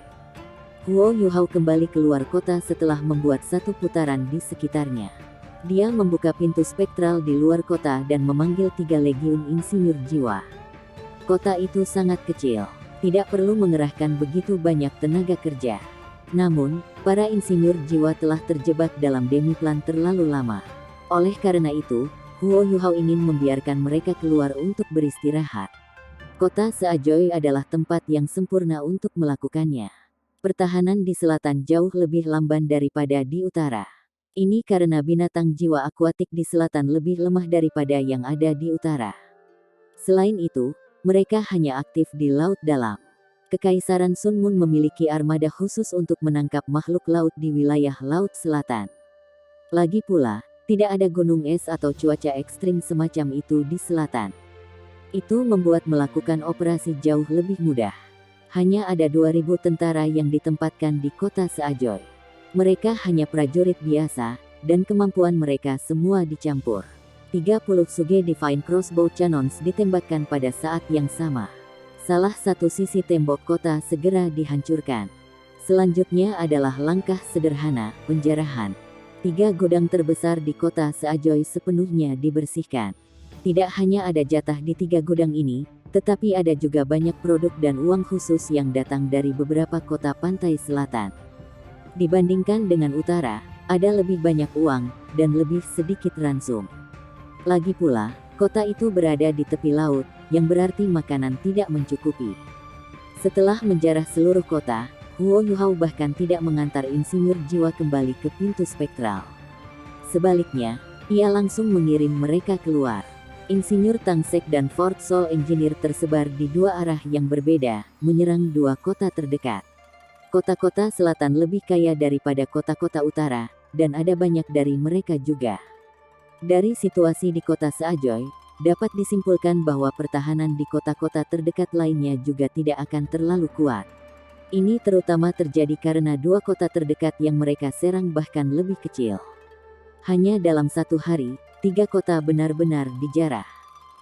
Speaker 1: Huo Yuhao kembali keluar kota setelah membuat 1 putaran di sekitarnya. Dia membuka pintu spektral di luar kota dan memanggil 3 Legiun Insinyur Jiwa. Kota itu sangat kecil, tidak perlu mengerahkan begitu banyak tenaga kerja. Namun, para insinyur jiwa telah terjebak dalam demiplan terlalu lama. Oleh karena itu, Huo Yuhao ingin membiarkan mereka keluar untuk beristirahat. Kota Seajoy adalah tempat yang sempurna untuk melakukannya. Pertahanan di selatan jauh lebih lamban daripada di utara. Ini karena binatang jiwa akuatik di selatan lebih lemah daripada yang ada di utara. Selain itu, mereka hanya aktif di laut dalam. Kekaisaran Sun Moon memiliki armada khusus untuk menangkap makhluk laut di wilayah laut selatan. Lagi pula, tidak ada gunung es atau cuaca ekstrim semacam itu di selatan. Itu membuat melakukan operasi jauh lebih mudah. Hanya ada 2.000 tentara yang ditempatkan di kota Seajoy. Mereka hanya prajurit biasa, dan kemampuan mereka semua dicampur. 30 Suge Divine Crossbow Cannons ditembakkan pada saat yang sama. Salah satu sisi tembok kota segera dihancurkan. Selanjutnya adalah langkah sederhana, penjarahan. 3 gudang terbesar di kota Seajoy sepenuhnya dibersihkan. Tidak hanya ada jatah di 3 gudang ini, tetapi ada juga banyak produk dan uang khusus yang datang dari beberapa kota pantai selatan. Dibandingkan dengan utara, ada lebih banyak uang, dan lebih sedikit ransum. Lagi pula, kota itu berada di tepi laut, yang berarti makanan tidak mencukupi. Setelah menjarah seluruh kota, Huo Yuhao bahkan tidak mengantar insinyur jiwa kembali ke pintu spektral. Sebaliknya, ia langsung mengirim mereka keluar. Insinyur Tangsek dan Fort Soul Engineer tersebar di 2 arah yang berbeda, menyerang 2 kota terdekat. Kota-kota selatan lebih kaya daripada kota-kota utara, dan ada banyak dari mereka juga. Dari situasi di kota Seajoy, dapat disimpulkan bahwa pertahanan di kota-kota terdekat lainnya juga tidak akan terlalu kuat. Ini terutama terjadi karena 2 kota terdekat yang mereka serang bahkan lebih kecil. Hanya dalam 1 hari, 3 kota benar-benar dijarah.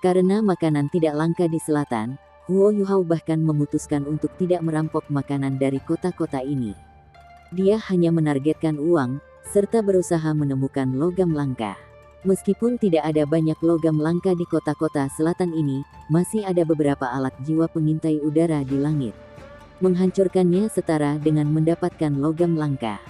Speaker 1: Karena makanan tidak langka di selatan, Huo Yuhao bahkan memutuskan untuk tidak merampok makanan dari kota-kota ini. Dia hanya menargetkan uang, serta berusaha menemukan logam langka. Meskipun tidak ada banyak logam langka di kota-kota selatan ini, masih ada beberapa alat jiwa pengintai udara di langit. Menghancurkannya setara dengan mendapatkan logam langka.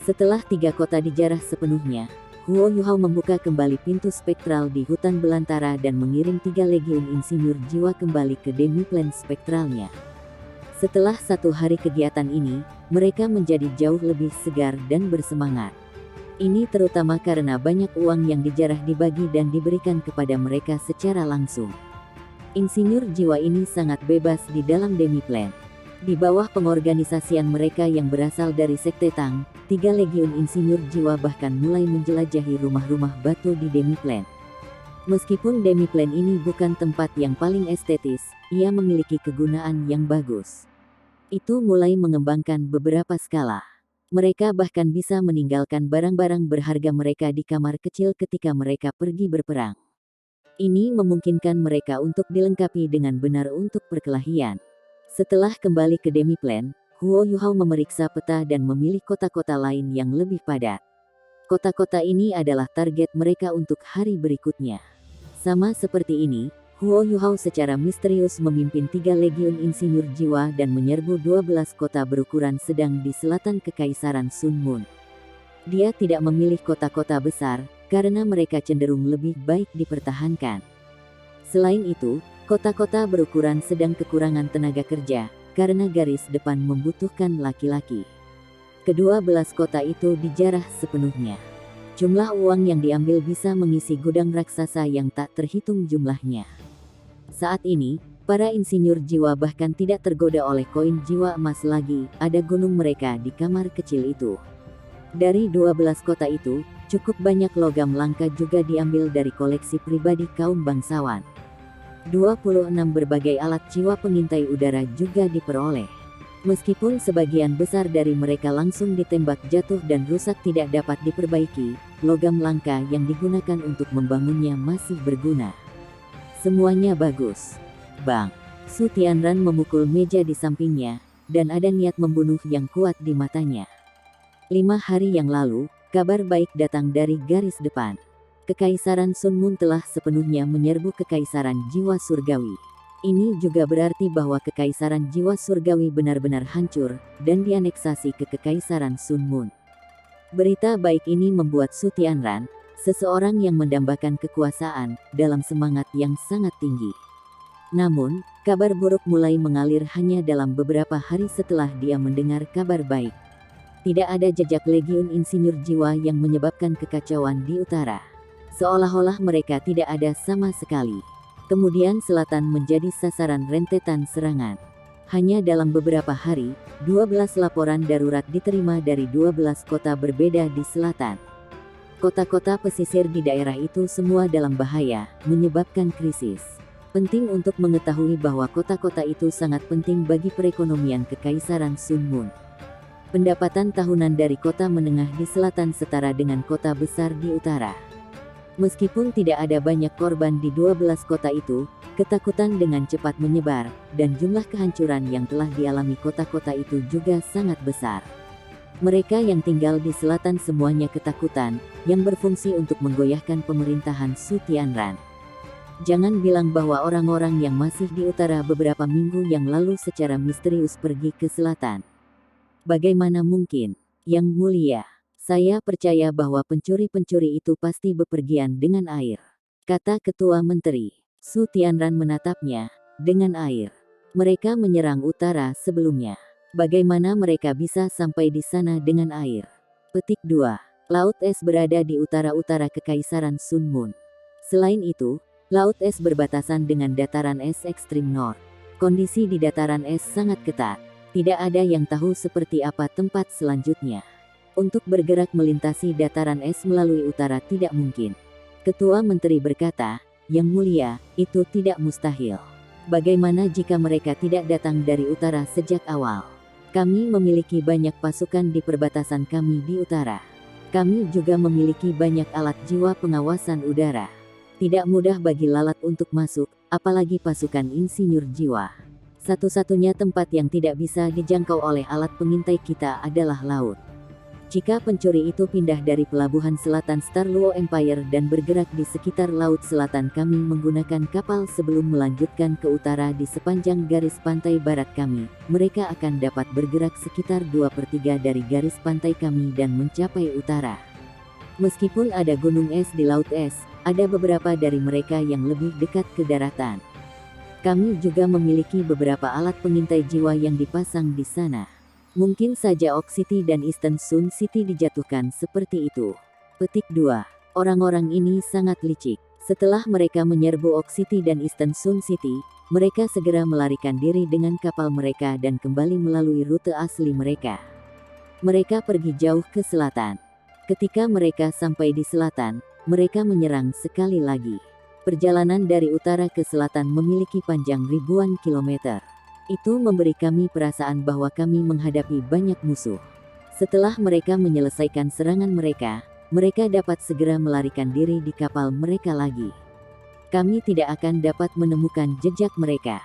Speaker 1: Setelah 3 kota dijarah sepenuhnya, Huo Yuhao membuka kembali pintu spektral di hutan belantara dan mengirim 3 legiun insinyur jiwa kembali ke demiplan spektralnya. Setelah 1 hari kegiatan ini, mereka menjadi jauh lebih segar dan bersemangat. Ini terutama karena banyak uang yang dijarah dibagi dan diberikan kepada mereka secara langsung. Insinyur jiwa ini sangat bebas di dalam demiplan. Di bawah pengorganisasian mereka yang berasal dari Sekte Tang, 3 legiun insinyur jiwa bahkan mulai menjelajahi rumah-rumah batu di demiplan. Meskipun demiplan ini bukan tempat yang paling estetis, ia memiliki kegunaan yang bagus. Itu mulai mengembangkan beberapa skala. Mereka bahkan bisa meninggalkan barang-barang berharga mereka di kamar kecil ketika mereka pergi berperang. Ini memungkinkan mereka untuk dilengkapi dengan benar untuk perkelahian. Setelah kembali ke demiplan, Huo Yuhao memeriksa peta dan memilih kota-kota lain yang lebih padat. Kota-kota ini adalah target mereka untuk hari berikutnya. Sama seperti ini, Huo Yuhao secara misterius memimpin 3 legiun insinyur jiwa dan menyerbu 12 kota berukuran sedang di selatan Kekaisaran Sun Moon. Dia tidak memilih kota-kota besar, karena mereka cenderung lebih baik dipertahankan. Selain itu, kota-kota berukuran sedang kekurangan tenaga kerja, karena garis depan membutuhkan laki-laki. Ke-12 kota itu dijarah sepenuhnya. Jumlah uang yang diambil bisa mengisi gudang raksasa yang tak terhitung jumlahnya. Saat ini, para insinyur jiwa bahkan tidak tergoda oleh koin jiwa emas lagi, ada gunung mereka di kamar kecil itu. Dari 12 kota itu, cukup banyak logam langka juga diambil dari koleksi pribadi kaum bangsawan. 26 berbagai alat jiwa pengintai udara juga diperoleh. Meskipun sebagian besar dari mereka langsung ditembak jatuh dan rusak tidak dapat diperbaiki, logam langka yang digunakan untuk membangunnya masih berguna. Semuanya bagus. Bang. Su Tianran memukul meja di sampingnya, dan ada niat membunuh yang kuat di matanya. 5 hari yang lalu, kabar baik datang dari garis depan. Kekaisaran Sun Moon telah sepenuhnya menyerbu Kekaisaran Jiwa Surgawi. Ini juga berarti bahwa Kekaisaran Jiwa Surgawi benar-benar hancur, dan dianeksasi ke Kekaisaran Sun Moon. Berita baik ini membuat Su Tianran, seseorang yang mendambakan kekuasaan dalam semangat yang sangat tinggi. Namun, kabar buruk mulai mengalir hanya dalam beberapa hari setelah dia mendengar kabar baik. Tidak ada jejak legiun insinyur jiwa yang menyebabkan kekacauan di utara. Seolah-olah mereka tidak ada sama sekali. Kemudian selatan menjadi sasaran rentetan serangan. Hanya dalam beberapa hari, 12 laporan darurat diterima dari 12 kota berbeda di selatan. Kota-kota pesisir di daerah itu semua dalam bahaya, menyebabkan krisis. Penting untuk mengetahui bahwa kota-kota itu sangat penting bagi perekonomian Kekaisaran Sun Mun. Pendapatan tahunan dari kota menengah di selatan setara dengan kota besar di utara. Meskipun tidak ada banyak korban di 12 kota itu, ketakutan dengan cepat menyebar, dan jumlah kehancuran yang telah dialami kota-kota itu juga sangat besar. Mereka yang tinggal di selatan semuanya ketakutan, yang berfungsi untuk menggoyahkan pemerintahan Su Tianran. Jangan bilang bahwa orang-orang yang masih di utara beberapa minggu yang lalu secara misterius pergi ke selatan. Bagaimana mungkin? Yang mulia, saya percaya bahwa pencuri-pencuri itu pasti bepergian dengan air, kata Ketua Menteri. Su Tianran menatapnya, dengan air. Mereka menyerang utara sebelumnya. Bagaimana mereka bisa sampai di sana dengan air? Petik 2. Laut es berada di utara-utara Kekaisaran Sun Mun. Selain itu, Laut es berbatasan dengan dataran es ekstrim North. Kondisi di dataran es sangat ketat. Tidak ada yang tahu seperti apa tempat selanjutnya. Untuk bergerak melintasi dataran es melalui utara tidak mungkin. Ketua Menteri berkata, Yang mulia, itu tidak mustahil. Bagaimana jika mereka tidak datang dari utara sejak awal? Kami memiliki banyak pasukan di perbatasan kami di utara. Kami juga memiliki banyak alat jiwa pengawasan udara. Tidak mudah bagi lalat untuk masuk, apalagi pasukan insinyur jiwa. Satu-satunya tempat yang tidak bisa dijangkau oleh alat pengintai kita adalah laut. Jika pencuri itu pindah dari pelabuhan selatan Star Luo Empire dan bergerak di sekitar laut selatan, kami menggunakan kapal sebelum melanjutkan ke utara di sepanjang garis pantai barat kami. Mereka akan dapat bergerak sekitar 2/3 dari garis pantai kami dan mencapai utara. Meskipun ada gunung es di laut es, ada beberapa dari mereka yang lebih dekat ke daratan. Kami juga memiliki beberapa alat pengintai jiwa yang dipasang di sana. Mungkin saja Oak City dan Eastern Sun City dijatuhkan seperti itu. Petik 2. Orang-orang ini sangat licik. Setelah mereka menyerbu Oak City dan Eastern Sun City, mereka segera melarikan diri dengan kapal mereka dan kembali melalui rute asli mereka. Mereka pergi jauh ke selatan. Ketika mereka sampai di selatan, mereka menyerang sekali lagi. Perjalanan dari utara ke selatan memiliki panjang ribuan kilometer. Itu memberi kami perasaan bahwa kami menghadapi banyak musuh. Setelah mereka menyelesaikan serangan mereka, mereka dapat segera melarikan diri di kapal mereka lagi. Kami tidak akan dapat menemukan jejak mereka.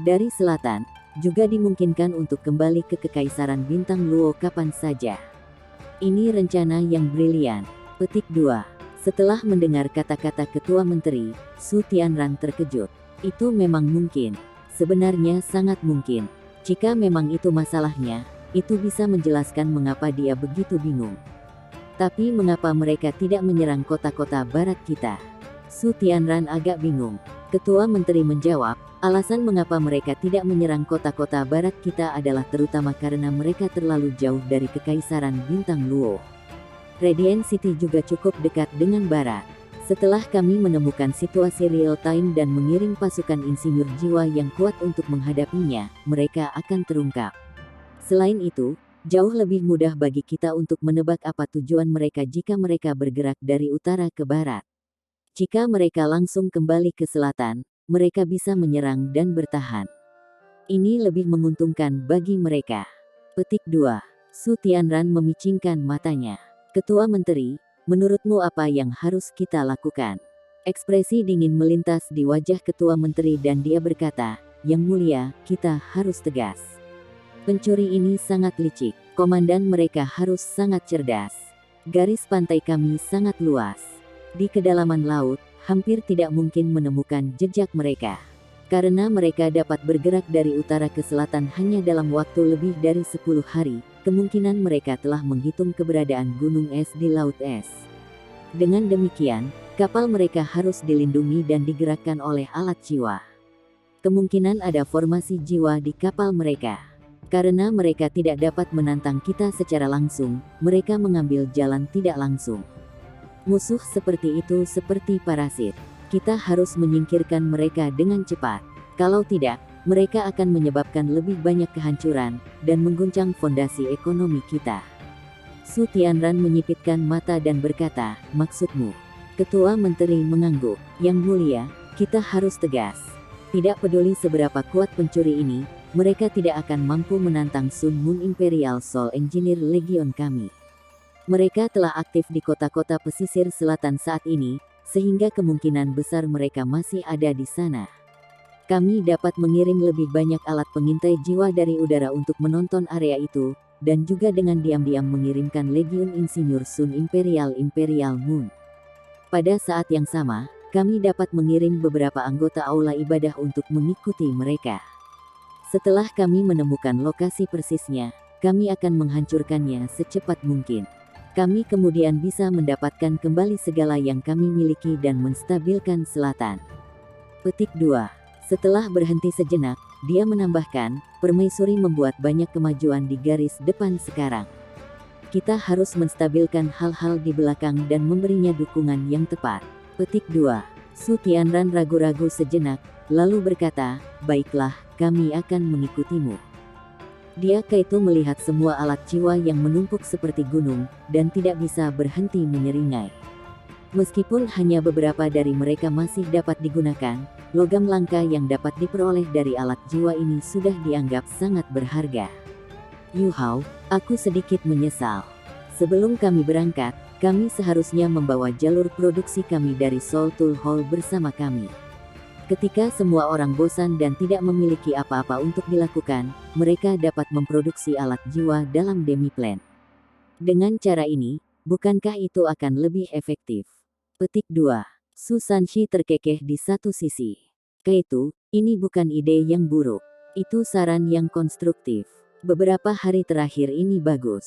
Speaker 1: Dari selatan, juga dimungkinkan untuk kembali ke Kekaisaran Bintang Luo kapan saja. Ini rencana yang brilian. Petik 2. Setelah mendengar kata-kata Ketua Menteri, Su Tianran terkejut. Itu memang mungkin. Sebenarnya sangat mungkin. Jika memang itu masalahnya, itu bisa menjelaskan mengapa dia begitu bingung. Tapi mengapa mereka tidak menyerang kota-kota barat kita? Su Tianran agak bingung. Ketua Menteri menjawab, alasan mengapa mereka tidak menyerang kota-kota barat kita adalah terutama karena mereka terlalu jauh dari Kekaisaran Bintang Luo. Radiant City juga cukup dekat dengan barat. Setelah kami menemukan situasi real time dan mengirim pasukan insinyur jiwa yang kuat untuk menghadapinya, mereka akan terungkap. Selain itu, jauh lebih mudah bagi kita untuk menebak apa tujuan mereka jika mereka bergerak dari utara ke barat. Jika mereka langsung kembali ke selatan, mereka bisa menyerang dan bertahan. Ini lebih menguntungkan bagi mereka. Petik 2. Su Tianran memicingkan matanya. Ketua Menteri, menurutmu apa yang harus kita lakukan? Ekspresi dingin melintas di wajah Ketua Menteri dan dia berkata, Yang mulia, kita harus tegas. Pencuri ini sangat licik. Komandan mereka harus sangat cerdas. Garis pantai kami sangat luas. Di kedalaman laut, hampir tidak mungkin menemukan jejak mereka. Karena mereka dapat bergerak dari utara ke selatan hanya dalam waktu lebih dari 10 hari, kemungkinan mereka telah menghitung keberadaan gunung es di laut es. Dengan demikian, kapal mereka harus dilindungi dan digerakkan oleh alat jiwa. Kemungkinan ada formasi jiwa di kapal mereka. Karena mereka tidak dapat menantang kita secara langsung, mereka mengambil jalan tidak langsung. Musuh seperti itu seperti parasit. Kita harus menyingkirkan mereka dengan cepat. Kalau tidak, mereka akan menyebabkan lebih banyak kehancuran dan mengguncang fondasi ekonomi kita. Su Tianran menyipitkan mata dan berkata, maksudmu? Ketua Menteri mengangguk. Yang mulia, kita harus tegas. Tidak peduli seberapa kuat pencuri ini, mereka tidak akan mampu menantang Sun Moon Imperial Soul Engineer Legion kami. Mereka telah aktif di kota-kota pesisir selatan saat ini, sehingga kemungkinan besar mereka masih ada di sana. Kami dapat mengirim lebih banyak alat pengintai jiwa dari udara untuk menonton area itu, dan juga dengan diam-diam mengirimkan Legiun Insinyur Sun Imperial Moon. Pada saat yang sama, kami dapat mengirim beberapa anggota aula ibadah untuk mengikuti mereka. Setelah kami menemukan lokasi persisnya, kami akan menghancurkannya secepat mungkin. Kami kemudian bisa mendapatkan kembali segala yang kami miliki dan menstabilkan selatan. Petik 2. Setelah berhenti sejenak, dia menambahkan, permaisuri membuat banyak kemajuan di garis depan sekarang. Kita harus menstabilkan hal-hal di belakang dan memberinya dukungan yang tepat. Petik 2. Su Tianran ragu-ragu sejenak, lalu berkata, baiklah, kami akan mengikutimu. Dia kaitu melihat semua alat jiwa yang menumpuk seperti gunung, dan tidak bisa berhenti menyeringai. Meskipun hanya beberapa dari mereka masih dapat digunakan, logam langka yang dapat diperoleh dari alat jiwa ini sudah dianggap sangat berharga. Yu Hao, aku sedikit menyesal. Sebelum kami berangkat, kami seharusnya membawa jalur produksi kami dari Soul Tool Hall bersama kami. Ketika semua orang bosan dan tidak memiliki apa-apa untuk dilakukan, mereka dapat memproduksi alat jiwa dalam Demiplan. Dengan cara ini, bukankah itu akan lebih efektif? Petik 2. Su Sanshi terkekeh di satu sisi. Kaitu, ini bukan ide yang buruk. Itu saran yang konstruktif. Beberapa hari terakhir ini bagus.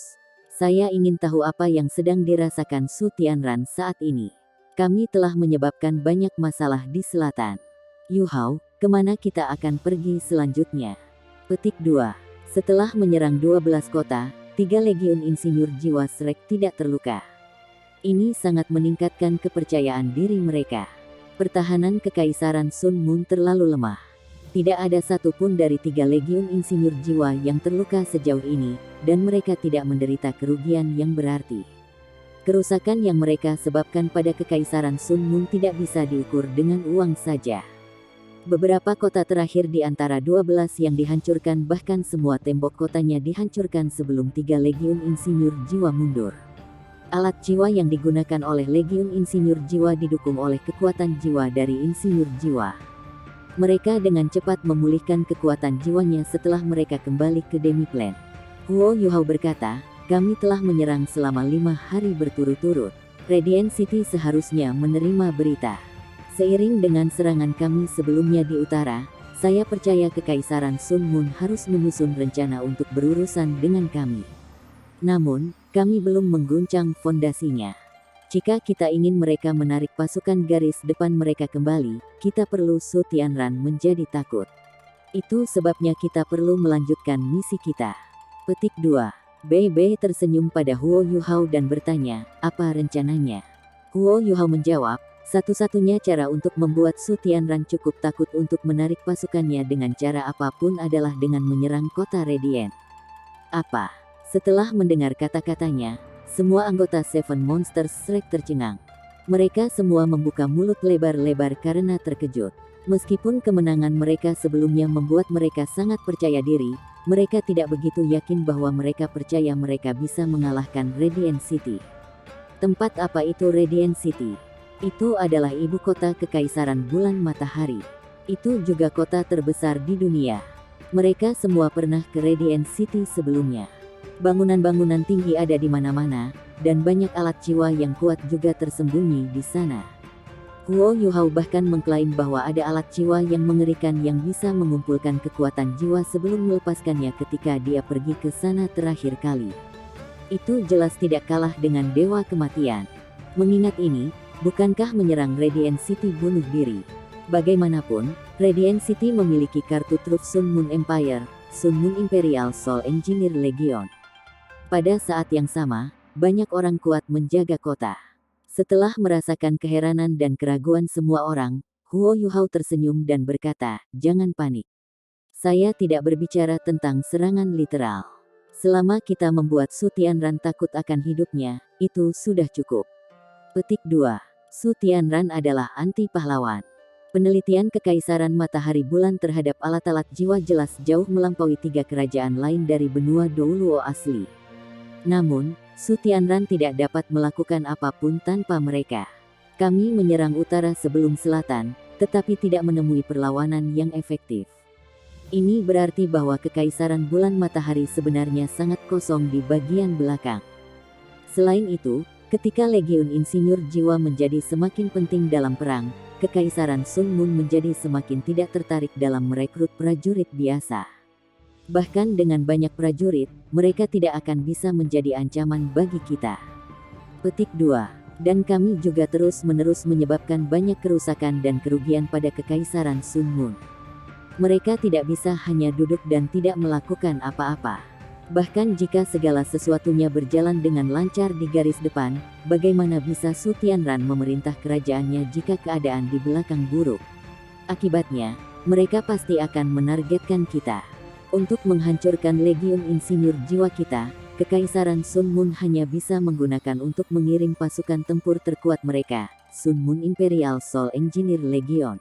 Speaker 1: Saya ingin tahu apa yang sedang dirasakan Su Tianran saat ini. Kami telah menyebabkan banyak masalah di selatan. Yu Hao, kemana kita akan pergi selanjutnya? Petik 2. Setelah menyerang 12 kota, 3 legiun insinyur jiwa Shrek tidak terluka. Ini sangat meningkatkan kepercayaan diri mereka. Pertahanan Kekaisaran Sun Moon terlalu lemah. Tidak ada satupun dari 3 legiun insinyur jiwa yang terluka sejauh ini, dan mereka tidak menderita kerugian yang berarti. Kerusakan yang mereka sebabkan pada Kekaisaran Sun Moon tidak bisa diukur dengan uang saja. Beberapa kota terakhir di antara 12 yang dihancurkan, bahkan semua tembok kotanya dihancurkan sebelum 3 legiun insinyur jiwa mundur. Alat jiwa yang digunakan oleh Legiun Insinyur Jiwa didukung oleh kekuatan jiwa dari Insinyur Jiwa. Mereka dengan cepat memulihkan kekuatan jiwanya setelah mereka kembali ke Demiplan. Huo Yuhao berkata, kami telah menyerang selama 5 hari berturut-turut. Radiant City seharusnya menerima berita. Seiring dengan serangan kami sebelumnya di utara, saya percaya Kekaisaran Sun Moon harus menyusun rencana untuk berurusan dengan kami. Namun, kami belum mengguncang fondasinya. Jika kita ingin mereka menarik pasukan garis depan mereka kembali, kita perlu Su Tianran menjadi takut. Itu sebabnya kita perlu melanjutkan misi kita. Petik 2. BB tersenyum pada Huo Yuhao dan bertanya, apa rencananya? Huo Yuhao menjawab, satu-satunya cara untuk membuat Su Tianran cukup takut untuk menarik pasukannya dengan cara apapun adalah dengan menyerang kota Radiant. Apa? Setelah mendengar kata-katanya, semua anggota Seven Monsters Shrek tercengang. Mereka semua membuka mulut lebar-lebar karena terkejut. Meskipun kemenangan mereka sebelumnya membuat mereka sangat percaya diri, mereka tidak begitu yakin bahwa mereka percaya mereka bisa mengalahkan Radiant City. Tempat apa itu Radiant City? Itu adalah ibu kota Kekaisaran Bulan Matahari. Itu juga kota terbesar di dunia. Mereka semua pernah ke Radiant City sebelumnya. Bangunan-bangunan tinggi ada di mana-mana, dan banyak alat jiwa yang kuat juga tersembunyi di sana. Huo Yuhao bahkan mengklaim bahwa ada alat jiwa yang mengerikan yang bisa mengumpulkan kekuatan jiwa sebelum melepaskannya ketika dia pergi ke sana terakhir kali. Itu jelas tidak kalah dengan Dewa Kematian. Mengingat ini, bukankah menyerang Radiant City bunuh diri? Bagaimanapun, Radiant City memiliki kartu truf Sun Moon Empire, Sun Moon Imperial Soul Engineer Legion. Pada saat yang sama, banyak orang kuat menjaga kota. Setelah merasakan keheranan dan keraguan semua orang, Huo Yuhao tersenyum dan berkata, "Jangan panik. Saya tidak berbicara tentang serangan literal. Selama kita membuat Su Tianran takut akan hidupnya, itu sudah cukup." Petik 2. Su Tianran adalah anti pahlawan. Penelitian Kekaisaran Matahari Bulan terhadap alat-alat jiwa jelas jauh melampaui 3 kerajaan lain dari benua Douluo asli. Namun, Su Tianran tidak dapat melakukan apapun tanpa mereka. Kami menyerang utara sebelum selatan, tetapi tidak menemui perlawanan yang efektif. Ini berarti bahwa Kekaisaran Bulan Matahari sebenarnya sangat kosong di bagian belakang. Selain itu, ketika Legiun Insinyur Jiwa menjadi semakin penting dalam perang, Kekaisaran Sun Moon menjadi semakin tidak tertarik dalam merekrut prajurit biasa. Bahkan dengan banyak prajurit, mereka tidak akan bisa menjadi ancaman bagi kita. Petik 2. Dan kami juga terus-menerus menyebabkan banyak kerusakan dan kerugian pada Kekaisaran Sun Moon. Mereka tidak bisa hanya duduk dan tidak melakukan apa-apa. Bahkan jika segala sesuatunya berjalan dengan lancar di garis depan, bagaimana bisa Su Tianran memerintah kerajaannya jika keadaan di belakang buruk? Akibatnya, mereka pasti akan menargetkan kita. Untuk menghancurkan Legiun Insinyur Jiwa kita, Kekaisaran Sun Moon hanya bisa menggunakan untuk mengirim pasukan tempur terkuat mereka, Sun Moon Imperial Soul Engineer Legion.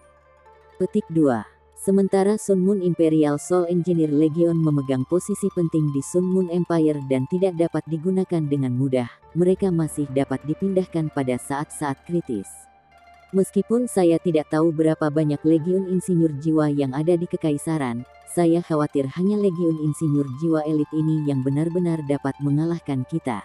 Speaker 1: Petik 2. Sementara Sun Moon Imperial Soul Engineer Legion memegang posisi penting di Sun Moon Empire dan tidak dapat digunakan dengan mudah, mereka masih dapat dipindahkan pada saat-saat kritis. Meskipun saya tidak tahu berapa banyak Legiun Insinyur Jiwa yang ada di Kekaisaran, saya khawatir hanya Legiun Insinyur Jiwa elit ini yang benar-benar dapat mengalahkan kita.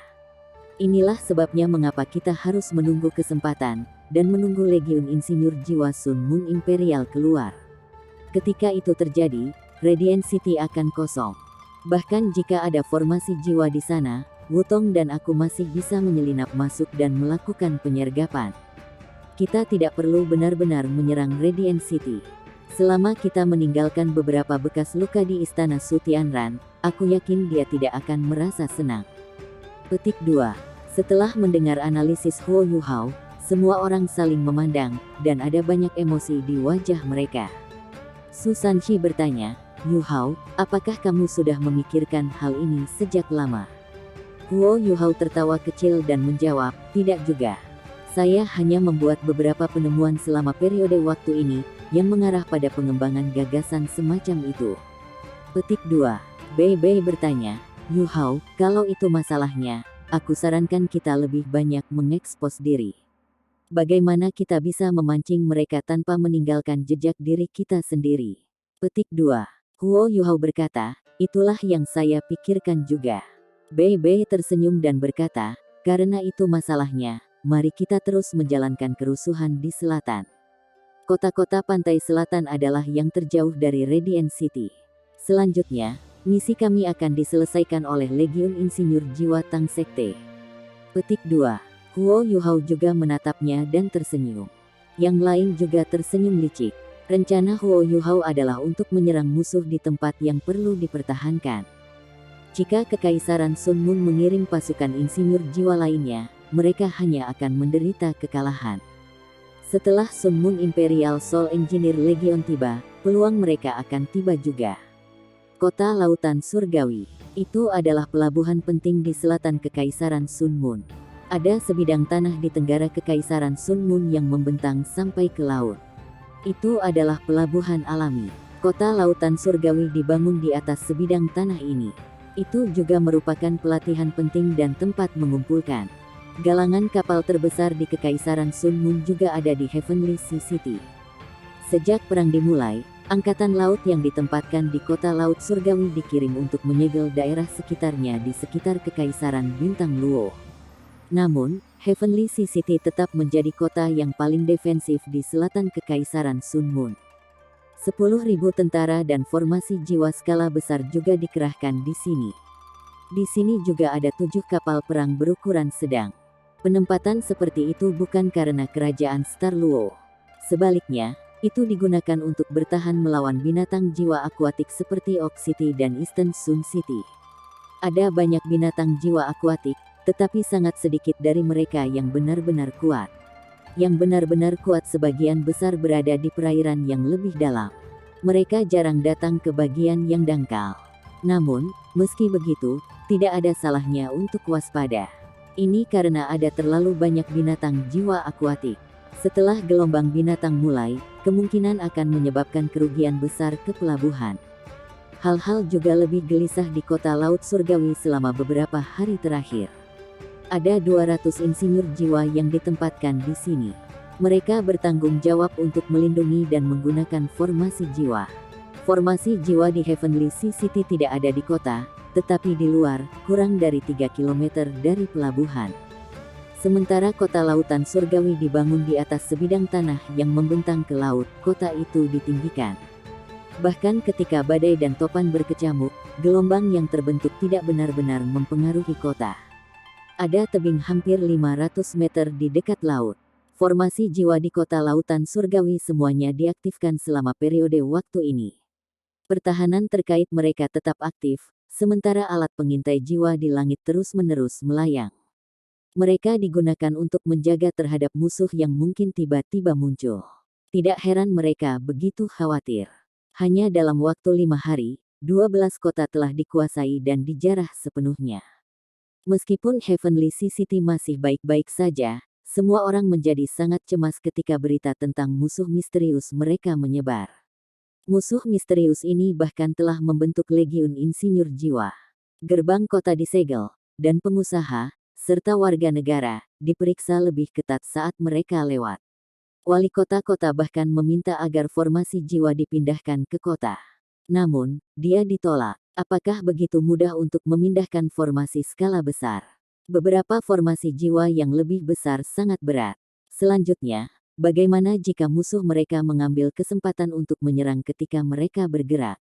Speaker 1: Inilah sebabnya mengapa kita harus menunggu kesempatan, dan menunggu Legiun Insinyur Jiwa Sun Moon Imperial keluar. Ketika itu terjadi, Radiant City akan kosong. Bahkan jika ada formasi jiwa di sana, Wutong dan aku masih bisa menyelinap masuk dan melakukan penyergapan. Kita tidak perlu benar-benar menyerang Radiant City. Selama kita meninggalkan beberapa bekas luka di istana Su Tianran, aku yakin dia tidak akan merasa senang. Petik 2. Setelah mendengar analisis Huo Yuhao, semua orang saling memandang, dan ada banyak emosi di wajah mereka. Su Sanshi bertanya, "Yuhao, apakah kamu sudah memikirkan hal ini sejak lama?" Huo Yuhao tertawa kecil dan menjawab, "Tidak juga. Saya hanya membuat beberapa penemuan selama periode waktu ini, yang mengarah pada pengembangan gagasan semacam itu." Petik 2. Bei Bei bertanya, "Yuhao, kalau itu masalahnya, aku sarankan kita lebih banyak mengekspos diri. Bagaimana kita bisa memancing mereka tanpa meninggalkan jejak diri kita sendiri?" Petik 2. Huo Yuhao berkata, "Itulah yang saya pikirkan juga." Bei Bei tersenyum dan berkata, "Karena itu masalahnya, mari kita terus menjalankan kerusuhan di selatan. Kota-kota pantai selatan adalah yang terjauh dari Radiant City. Selanjutnya, misi kami akan diselesaikan oleh Legiun Insinyur Jiwa Tang Sekte." Petik 2. Huo Yuhao juga menatapnya dan tersenyum. Yang lain juga tersenyum licik. Rencana Huo Yuhao adalah untuk menyerang musuh di tempat yang perlu dipertahankan. Jika Kekaisaran Sun Moon mengirim pasukan insinyur jiwa lainnya, mereka hanya akan menderita kekalahan. Setelah Sun Moon Imperial Soul Engineer Legion tiba, peluang mereka akan tiba juga. Kota Lautan Surgawi. Itu adalah pelabuhan penting di selatan Kekaisaran Sun Moon. Ada sebidang tanah di tenggara Kekaisaran Sun Moon yang membentang sampai ke laut. Itu adalah pelabuhan alami. Kota Lautan Surgawi dibangun di atas sebidang tanah ini. Itu juga merupakan pelatihan penting dan tempat mengumpulkan galangan kapal terbesar di Kekaisaran Sun Moon juga ada di Heavenly Sea City. Sejak perang dimulai, angkatan laut yang ditempatkan di kota Laut Surgawi dikirim untuk menyegel daerah sekitarnya di sekitar Kekaisaran Bintang Luo. Namun, Heavenly Sea City tetap menjadi kota yang paling defensif di selatan Kekaisaran Sun Moon. 10.000 tentara dan formasi jiwa skala besar juga dikerahkan di sini. Di sini juga ada 7 kapal perang berukuran sedang. Penempatan seperti itu bukan karena kerajaan Starluo. Sebaliknya, itu digunakan untuk bertahan melawan binatang jiwa akuatik seperti Oak City dan Eastern Sun City. Ada banyak binatang jiwa akuatik, tetapi sangat sedikit dari mereka yang benar-benar kuat. Yang benar-benar kuat sebagian besar berada di perairan yang lebih dalam. Mereka jarang datang ke bagian yang dangkal. Namun, meski begitu, tidak ada salahnya untuk waspada. Ini karena ada terlalu banyak binatang jiwa akuatik. Setelah gelombang binatang mulai, kemungkinan akan menyebabkan kerugian besar ke pelabuhan. Hal-hal juga lebih gelisah di kota Laut Surgawi selama beberapa hari terakhir. Ada 200 insinyur jiwa yang ditempatkan di sini. Mereka bertanggung jawab untuk melindungi dan menggunakan formasi jiwa. Formasi jiwa di Heavenly Sea City tidak ada di kota, tetapi di luar, kurang dari 3 km dari pelabuhan. Sementara kota lautan surgawi dibangun di atas sebidang tanah yang membentang ke laut, kota itu ditinggikan. Bahkan ketika badai dan topan berkecamuk, gelombang yang terbentuk tidak benar-benar mempengaruhi kota. Ada tebing hampir 500 meter di dekat laut. Formasi jiwa di kota lautan surgawi semuanya diaktifkan selama periode waktu ini. Pertahanan terkait mereka tetap aktif, sementara alat pengintai jiwa di langit terus-menerus melayang. Mereka digunakan untuk menjaga terhadap musuh yang mungkin tiba-tiba muncul. Tidak heran mereka begitu khawatir. Hanya dalam waktu 5 hari, 12 kota telah dikuasai dan dijarah sepenuhnya. Meskipun Heavenly Sea City masih baik-baik saja, semua orang menjadi sangat cemas ketika berita tentang musuh misterius mereka menyebar. Musuh misterius ini bahkan telah membentuk legiun insinyur jiwa. Gerbang kota disegel, dan pengusaha, serta warga negara, diperiksa lebih ketat saat mereka lewat. Wali kota-kota bahkan meminta agar formasi jiwa dipindahkan ke kota. Namun, dia ditolak. Apakah begitu mudah untuk memindahkan formasi skala besar? Beberapa formasi jiwa yang lebih besar sangat berat. Selanjutnya, bagaimana jika musuh mereka mengambil kesempatan untuk menyerang ketika mereka bergerak?